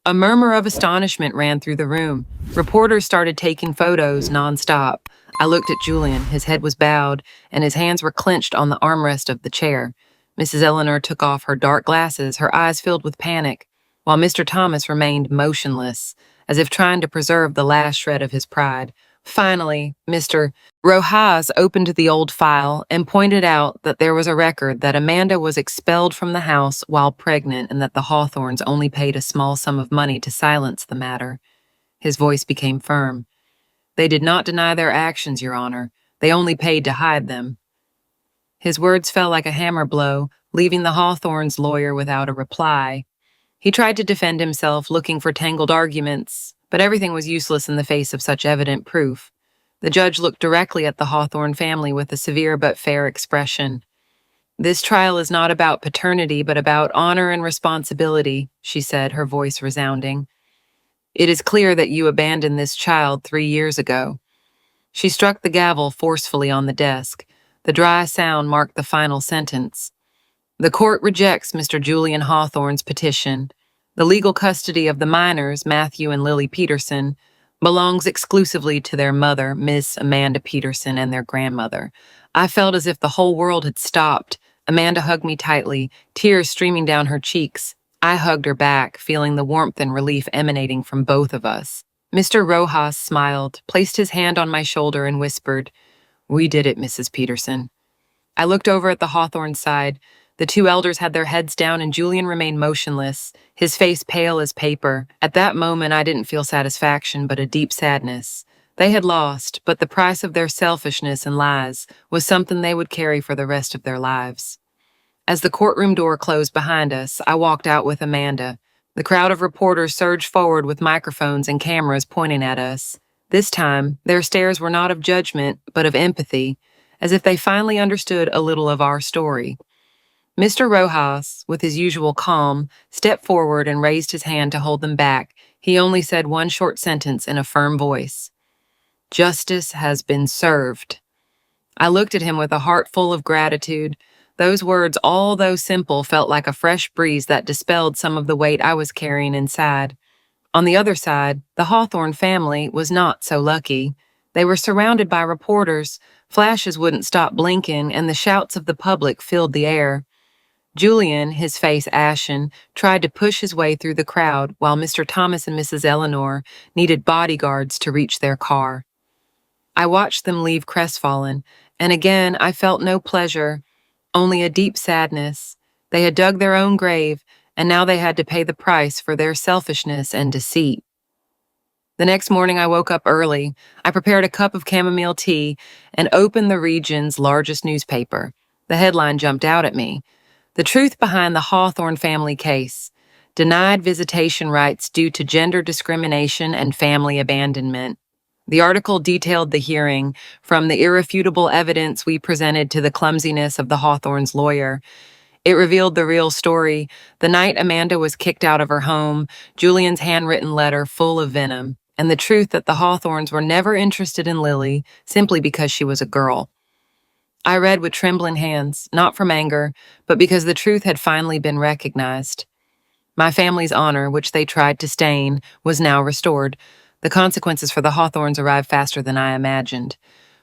A murmur of astonishment ran through the room. Reporters started taking photos nonstop. I looked at Julian. His head was bowed, and his hands were clenched on the armrest of the chair. Mrs. Eleanor took off her dark glasses, her eyes filled with panic, while Mr. Thomas remained motionless, as if trying to preserve the last shred of his pride. Finally, Mr. Rojas opened the old file and pointed out that there was a record that Amanda was expelled from the house while pregnant and that the Hawthorns only paid a small sum of money to silence the matter. His voice became firm. They did not deny their actions, Your Honor. They only paid to hide them. His words fell like a hammer blow, leaving the Hawthorns' lawyer without a reply. He tried to defend himself, looking for tangled arguments, but everything was useless in the face of such evident proof. The judge looked directly at the Hawthorne family with a severe but fair expression. "This trial is not about paternity, but about honor and responsibility," she said, her voice resounding. "It is clear that you abandoned this child 3 years ago." She struck the gavel forcefully on the desk. The dry sound marked the final sentence. "The court rejects Mr. Julian Hawthorne's petition. The legal custody of the minors, Matthew and Lily Peterson, belongs exclusively to their mother, Miss Amanda Peterson, and their grandmother." I felt as if the whole world had stopped. Amanda hugged me tightly, tears streaming down her cheeks. I hugged her back, feeling the warmth and relief emanating from both of us. Mr. Rojas smiled, placed his hand on my shoulder, and whispered, "We did it, Mrs. Peterson." I looked over at the Hawthorne side. The two elders had their heads down and Julian remained motionless, his face pale as paper. At that moment, I didn't feel satisfaction, but a deep sadness. They had lost, but the price of their selfishness and lies was something they would carry for the rest of their lives. As the courtroom door closed behind us, I walked out with Amanda. The crowd of reporters surged forward with microphones and cameras pointing at us. This time, their stares were not of judgment, but of empathy, as if they finally understood a little of our story. Mr. Rojas, with his usual calm, stepped forward and raised his hand to hold them back. He only said one short sentence in a firm voice. "Justice has been served." I looked at him with a heart full of gratitude. Those words, although simple, felt like a fresh breeze that dispelled some of the weight I was carrying inside. On the other side, the Hawthorne family was not so lucky. They were surrounded by reporters. Flashes wouldn't stop blinking, and the shouts of the public filled the air. Julian, his face ashen, tried to push his way through the crowd while Mr. Thomas and Mrs. Eleanor needed bodyguards to reach their car. I watched them leave crestfallen, and again I felt no pleasure, only a deep sadness. They had dug their own grave, and now they had to pay the price for their selfishness and deceit. The next morning I woke up early. I prepared a cup of chamomile tea and opened the region's largest newspaper. The headline jumped out at me. "The truth behind the Hawthorne family case. Denied visitation rights due to gender discrimination and family abandonment." The article detailed the hearing, from the irrefutable evidence we presented to the clumsiness of the Hawthorne's lawyer. It revealed the real story. The night Amanda was kicked out of her home, Julian's handwritten letter full of venom, and the truth that the Hawthornes were never interested in Lily simply because she was a girl. I read with trembling hands, not from anger, but because the truth had finally been recognized. My family's honor, which they tried to stain, was now restored. The consequences for the Hawthornes arrived faster than I imagined.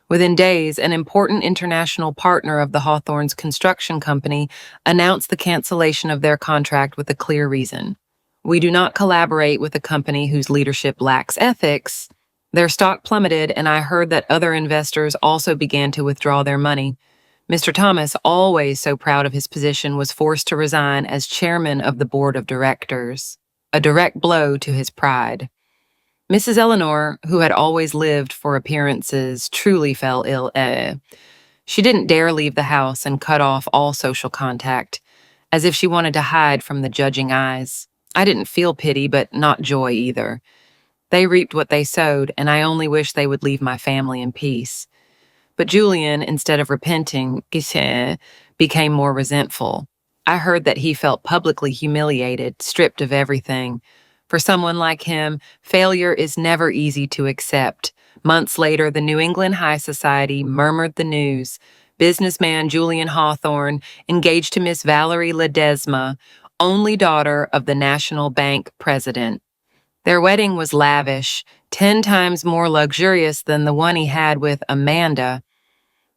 Within days, an important international partner of the Hawthornes construction company announced the cancellation of their contract with a clear reason. "We do not collaborate with a company whose leadership lacks ethics." Their stock plummeted, and I heard that other investors also began to withdraw their money. Mr. Thomas, always so proud of his position, was forced to resign as chairman of the board of directors, a direct blow to his pride. Mrs. Eleanor, who had always lived for appearances, truly fell ill. She didn't dare leave the house and cut off all social contact, as if she wanted to hide from the judging eyes. I didn't feel pity, but not joy either. They reaped what they sowed, and I only wish they would leave my family in peace. But Julian, instead of repenting, became more resentful. I heard that he felt publicly humiliated, stripped of everything. For someone like him, failure is never easy to accept. Months later, the New England High Society murmured the news. Businessman Julian Hawthorne, engaged to Miss Valerie Ledesma, only daughter of the National Bank president. Their wedding was lavish, 10 times more luxurious than the one he had with Amanda.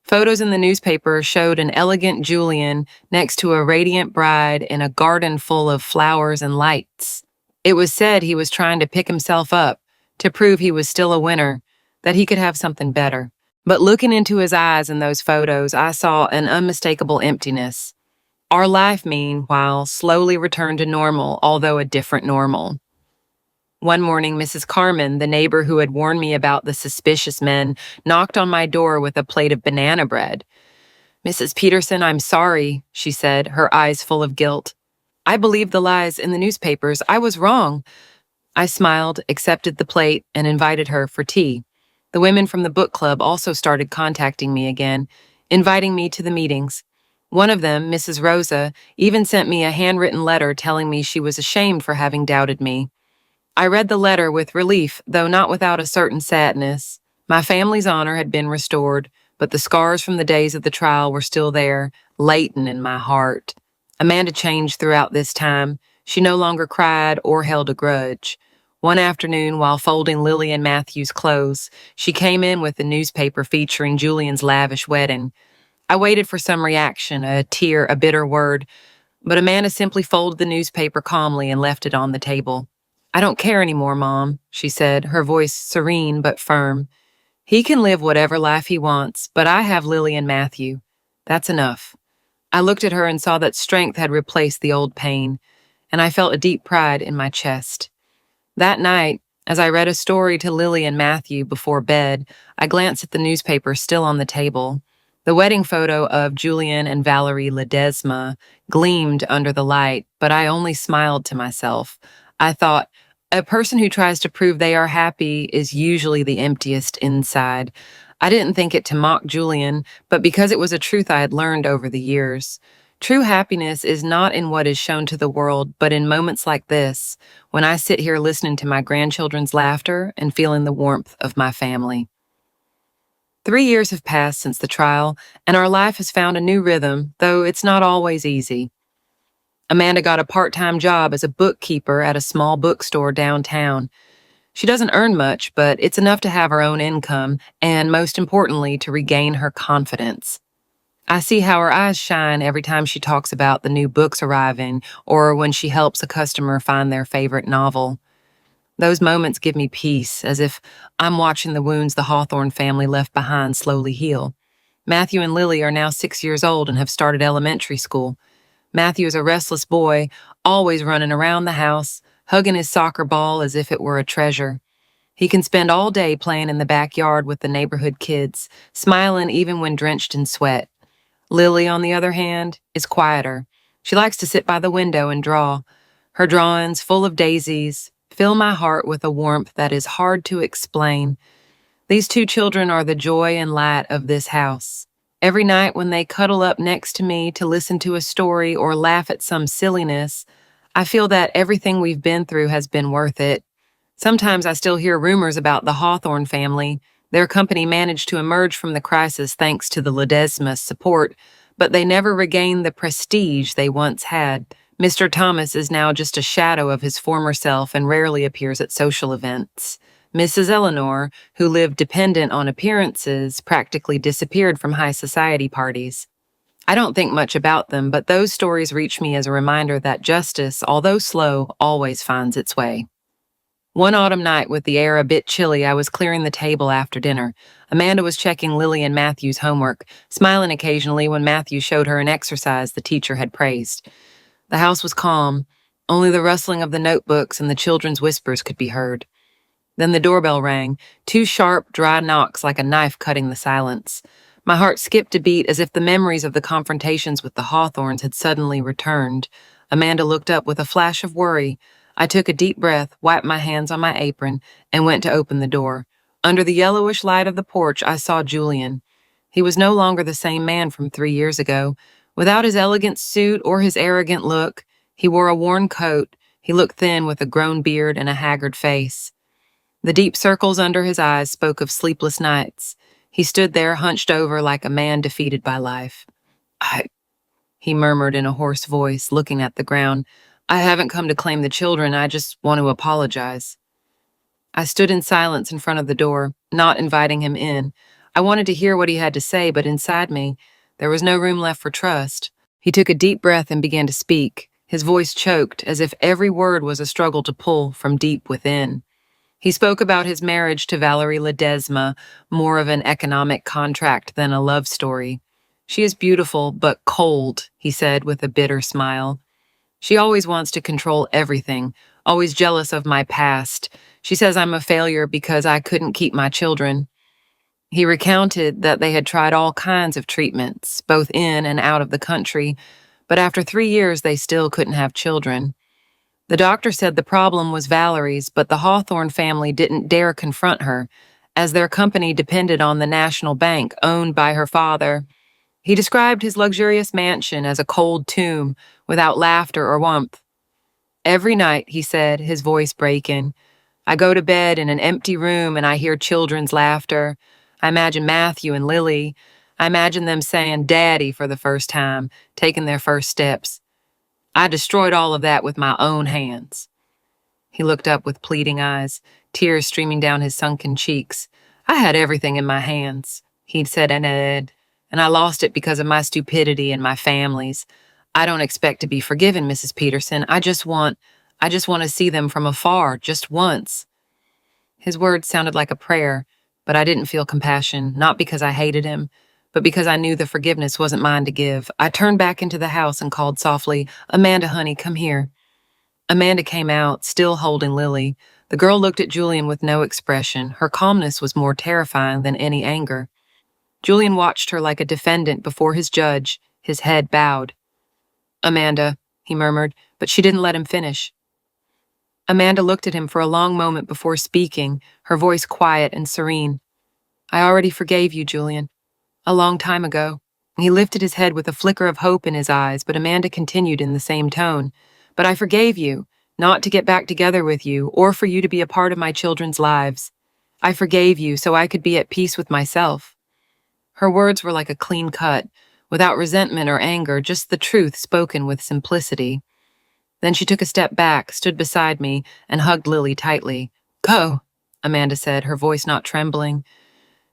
Photos in the newspaper showed an elegant Julian next to a radiant bride in a garden full of flowers and lights. It was said he was trying to pick himself up, to prove he was still a winner, that he could have something better. But looking into his eyes in those photos, I saw an unmistakable emptiness. Our life, meanwhile, slowly returned to normal, although a different normal. One morning, Mrs. Carmen, the neighbor who had warned me about the suspicious men, knocked on my door with a plate of banana bread. "Mrs. Peterson, I'm sorry," she said, her eyes full of guilt. "I believed the lies in the newspapers. I was wrong." I smiled, accepted the plate, and invited her for tea. The women from the book club also started contacting me again, inviting me to the meetings. One of them, Mrs. Rosa, even sent me a handwritten letter telling me she was ashamed for having doubted me. I read the letter with relief, though not without a certain sadness. My family's honor had been restored, but the scars from the days of the trial were still there, latent in my heart. Amanda changed throughout this time. She no longer cried or held a grudge. One afternoon, while folding Lily and Matthew's clothes, she came in with a newspaper featuring Julian's lavish wedding. I waited for some reaction, a tear, a bitter word, but Amanda simply folded the newspaper calmly and left it on the table. "I don't care anymore, Mom," she said, her voice serene but firm. "He can live whatever life he wants, but I have Lily and Matthew. That's enough." I looked at her and saw that strength had replaced the old pain, and I felt a deep pride in my chest. That night, as I read a story to Lily and Matthew before bed, I glanced at the newspaper still on the table. The wedding photo of Julian and Valerie Ledesma gleamed under the light, but I only smiled to myself. I thought, a person who tries to prove they are happy is usually the emptiest inside. I didn't think it to mock Julian, but because it was a truth I had learned over the years. True happiness is not in what is shown to the world, but in moments like this, when I sit here listening to my grandchildren's laughter and feeling the warmth of my family. 3 years have passed since the trial, and our life has found a new rhythm, though it's not always easy. Amanda got a part-time job as a bookkeeper at a small bookstore downtown. She doesn't earn much, but it's enough to have her own income, and most importantly, to regain her confidence. I see how her eyes shine every time she talks about the new books arriving or when she helps a customer find their favorite novel. Those moments give me peace, as if I'm watching the wounds the Hawthorne family left behind slowly heal. Matthew and Lily are now 6 years old and have started elementary school. Matthew is a restless boy, always running around the house, hugging his soccer ball as if it were a treasure. He can spend all day playing in the backyard with the neighborhood kids, smiling even when drenched in sweat. Lily, on the other hand, is quieter. She likes to sit by the window and draw. Her drawings, full of daisies, fill my heart with a warmth that is hard to explain. These two children are the joy and light of this house. Every night when they cuddle up next to me to listen to a story or laugh at some silliness, I feel that everything we've been through has been worth it. Sometimes I still hear rumors about the Hawthorne family. Their company managed to emerge from the crisis thanks to the Ledesma's support, but they never regained the prestige they once had. Mr. Thomas is now just a shadow of his former self and rarely appears at social events. Mrs. Eleanor, who lived dependent on appearances, practically disappeared from high society parties. I don't think much about them, but those stories reach me as a reminder that justice, although slow, always finds its way. One autumn night, with the air a bit chilly, I was clearing the table after dinner. Amanda was checking Lily and Matthew's homework, smiling occasionally when Matthew showed her an exercise the teacher had praised. The house was calm. Only the rustling of the notebooks and the children's whispers could be heard. Then the doorbell rang, two sharp, dry knocks like a knife cutting the silence. My heart skipped a beat as if the memories of the confrontations with the Hawthorns had suddenly returned. Amanda looked up with a flash of worry. I took a deep breath, wiped my hands on my apron, and went to open the door. Under the yellowish light of the porch, I saw Julian. He was no longer the same man from 3 years ago. Without his elegant suit or his arrogant look, he wore a worn coat. He looked thin with a grown beard and a haggard face. The deep circles under his eyes spoke of sleepless nights. He stood there hunched over like a man defeated by life. He murmured in a hoarse voice, looking at the ground. "I haven't come to claim the children, I just want to apologize." I stood in silence in front of the door, not inviting him in. I wanted to hear what he had to say, but inside me, there was no room left for trust. He took a deep breath and began to speak. His voice choked, as if every word was a struggle to pull from deep within. He spoke about his marriage to Valerie Ledesma, more of an economic contract than a love story. She is beautiful, but cold, he said with a bitter smile. She always wants to control everything, always jealous of my past. She says I'm a failure because I couldn't keep my children. He recounted that they had tried all kinds of treatments, both in and out of the country, but after 3 years they still couldn't have children. The doctor said the problem was Valerie's, but the Hawthorne family didn't dare confront her, as their company depended on the National Bank owned by her father. He described his luxurious mansion as a cold tomb, without laughter or warmth. Every night, he said, his voice breaking, I go to bed in an empty room and I hear children's laughter. I imagine Matthew and Lily. I imagine them saying Daddy for the first time, taking their first steps. I destroyed all of that with my own hands. He looked up with pleading eyes, tears streaming down his sunken cheeks. I had everything in my hands, he'd said, and I lost it because of my stupidity and my family's. I don't expect to be forgiven, Mrs. Peterson. I just want to see them from afar, just once. His words sounded like a prayer, but I didn't feel compassion, not because I hated him, but because I knew the forgiveness wasn't mine to give. I turned back into the house and called softly, Amanda, honey, come here. Amanda came out, still holding Lily. The girl looked at Julian with no expression. Her calmness was more terrifying than any anger. Julian watched her like a defendant before his judge, his head bowed. Amanda, he murmured, but she didn't let him finish. Amanda looked at him for a long moment before speaking, her voice quiet and serene. I already forgave you, Julian. A long time ago. He lifted his head with a flicker of hope in his eyes, but Amanda continued in the same tone. But I forgave you, not to get back together with you, or for you to be a part of my children's lives. I forgave you so I could be at peace with myself. Her words were like a clean cut, without resentment or anger, just the truth spoken with simplicity. Then she took a step back, stood beside me, and hugged Lily tightly. Go, Amanda said, her voice not trembling.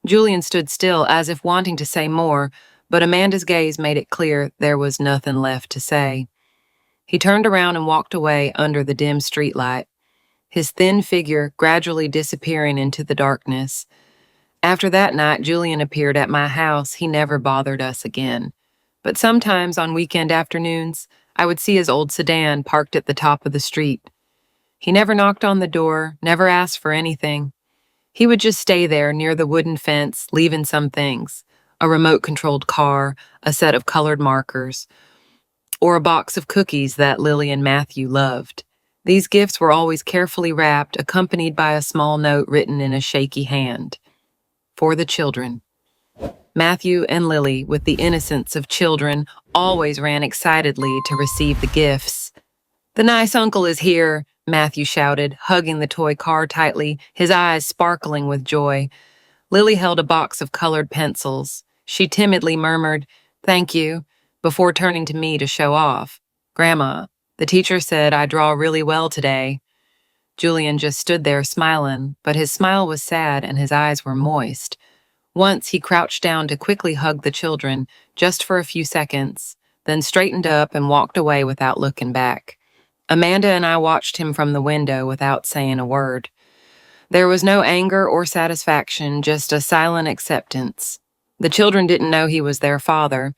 Julian stood still, as if wanting to say more, but Amanda's gaze made it clear there was nothing left to say. He turned around and walked away under the dim streetlight, his thin figure gradually disappearing into the darkness. After that night, Julian appeared at my house. He never bothered us again. But sometimes on weekend afternoons, I would see his old sedan parked at the top of the street. He never knocked on the door, never asked for anything. He would just stay there near the wooden fence, leaving some things, a remote-controlled car, a set of colored markers, or a box of cookies that Lily and Matthew loved. These gifts were always carefully wrapped, accompanied by a small note written in a shaky hand. For the children. Matthew and Lily, with the innocence of children, always ran excitedly to receive the gifts. The nice uncle is here, Matthew shouted, hugging the toy car tightly, his eyes sparkling with joy. Lily held a box of colored pencils. She timidly murmured, "Thank you," before turning to me to show off. "Grandma, the teacher said I draw really well today." Julian just stood there smiling, but his smile was sad and his eyes were moist. Once he crouched down to quickly hug the children, just for a few seconds, then straightened up and walked away without looking back. Amanda and I watched him from the window without saying a word. There was no anger or satisfaction, just a silent acceptance. The children didn't know he was their father,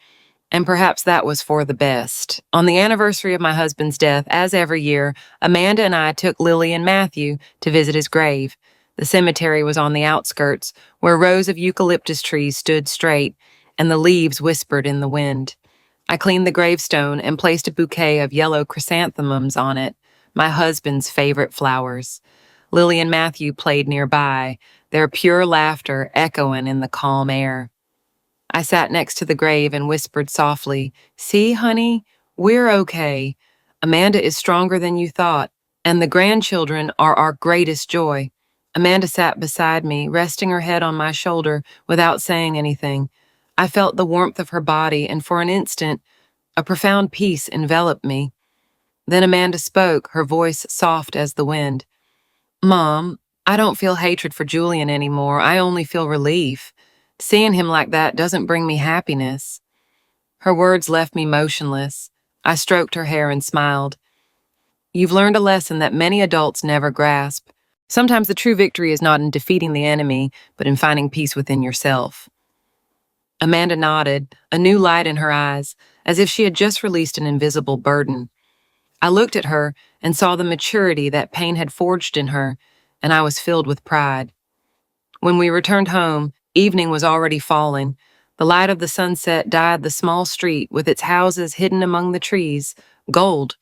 and perhaps that was for the best. On the anniversary of my husband's death, as every year, Amanda and I took Lily and Matthew to visit his grave. The cemetery was on the outskirts, where rows of eucalyptus trees stood straight, and the leaves whispered in the wind. I cleaned the gravestone and placed a bouquet of yellow chrysanthemums on it, my husband's favorite flowers. Lily and Matthew played nearby, their pure laughter echoing in the calm air. I sat next to the grave and whispered softly, "See, honey, we're okay. Amanda is stronger than you thought, and the grandchildren are our greatest joy." Amanda sat beside me, resting her head on my shoulder without saying anything. I felt the warmth of her body, and for an instant, a profound peace enveloped me. Then Amanda spoke, her voice soft as the wind. "Mom, I don't feel hatred for Julian anymore. I only feel relief. Seeing him like that doesn't bring me happiness." Her words left me motionless. I stroked her hair and smiled. "You've learned a lesson that many adults never grasp. Sometimes the true victory is not in defeating the enemy, but in finding peace within yourself. Amanda nodded, a new light in her eyes, as if she had just released an invisible burden. I looked at her and saw the maturity that pain had forged in her, and I was filled with pride. When we returned home, evening was already falling. The light of the sunset dyed the small street with its houses hidden among the trees, gold.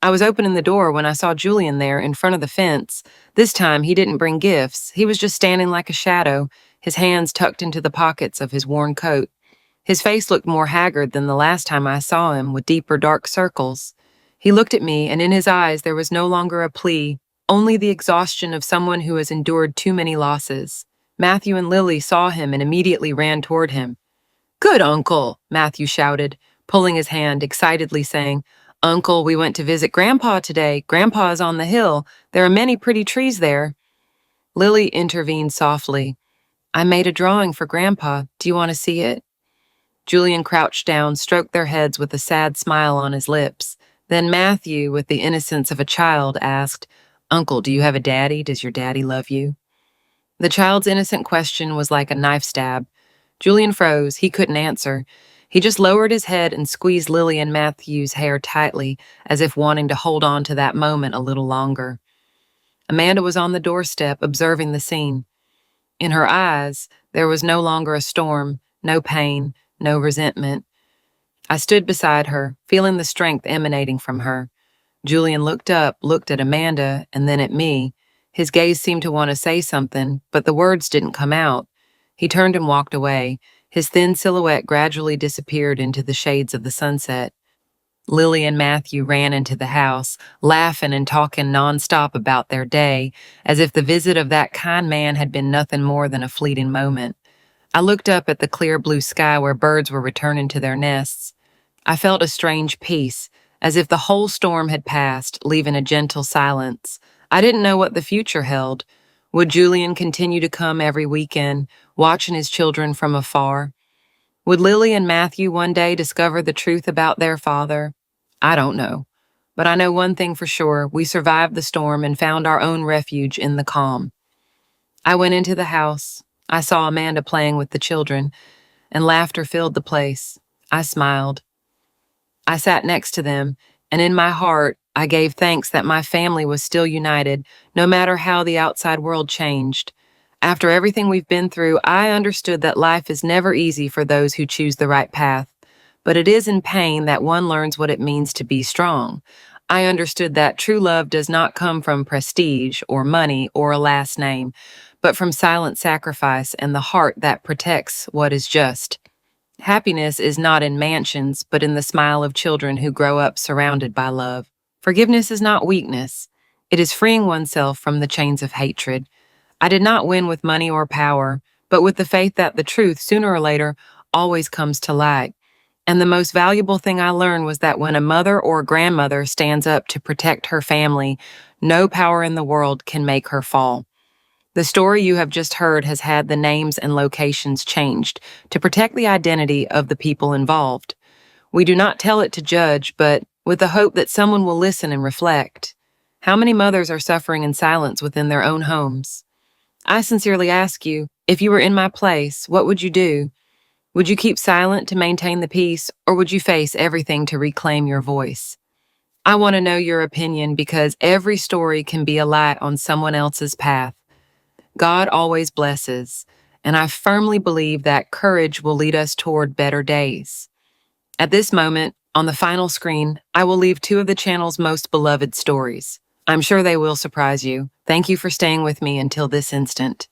I was opening the door when I saw Julian there in front of the fence. This time he didn't bring gifts. He was just standing like a shadow, his hands tucked into the pockets of his worn coat. His face looked more haggard than the last time I saw him, with deeper dark circles. He looked at me, and in his eyes there was no longer a plea, only the exhaustion of someone who has endured too many losses. Matthew and Lily saw him and immediately ran toward him. "Good uncle," Matthew shouted, pulling his hand, excitedly saying, "Uncle, we went to visit Grandpa today. Grandpa is on the hill. There are many pretty trees there." Lily intervened softly. "I made a drawing for Grandpa. Do you want to see it?" Julian crouched down, stroked their heads with a sad smile on his lips. Then Matthew, with the innocence of a child, asked, "Uncle, do you have a daddy? Does your daddy love you?" The child's innocent question was like a knife stab. Julian froze. He couldn't answer. He just lowered his head and squeezed Lily and Matthew's hair tightly, as if wanting to hold on to that moment a little longer. Amanda was on the doorstep, observing the scene. In her eyes, there was no longer a storm, no pain, no resentment. I stood beside her, feeling the strength emanating from her. Julian looked up, looked at Amanda, and then at me. His gaze seemed to want to say something, but the words didn't come out. He turned and walked away. His thin silhouette gradually disappeared into the shades of the sunset. Lily and Matthew ran into the house, laughing and talking nonstop about their day, as if the visit of that kind man had been nothing more than a fleeting moment. I looked up at the clear blue sky where birds were returning to their nests. I felt a strange peace, as if the whole storm had passed, leaving a gentle silence. I didn't know what the future held. Would Julian continue to come every weekend, watching his children from afar? Would Lily and Matthew one day discover the truth about their father? I don't know. But I know one thing for sure: we survived the storm and found our own refuge in the calm. I went into the house. I saw Amanda playing with the children, and laughter filled the place. I smiled. I sat next to them, and in my heart, I gave thanks that my family was still united, no matter how the outside world changed. After everything we've been through, I understood that life is never easy for those who choose the right path. But it is in pain that one learns what it means to be strong. I understood that true love does not come from prestige or money or a last name, but from silent sacrifice and the heart that protects what is just. Happiness is not in mansions, but in the smile of children who grow up surrounded by love. Forgiveness is not weakness. It is freeing oneself from the chains of hatred. I did not win with money or power, but with the faith that the truth, sooner or later, always comes to light. And the most valuable thing I learned was that when a mother or a grandmother stands up to protect her family, no power in the world can make her fall. The story you have just heard has had the names and locations changed to protect the identity of the people involved. We do not tell it to judge, but with the hope that someone will listen and reflect. How many mothers are suffering in silence within their own homes? I sincerely ask you, if you were in my place, what would you do? Would you keep silent to maintain the peace, or would you face everything to reclaim your voice? I want to know your opinion, because every story can be a light on someone else's path. God always blesses, and I firmly believe that courage will lead us toward better days. At this moment, on the final screen, I will leave two of the channel's most beloved stories. I'm sure they will surprise you. Thank you for staying with me until this instant.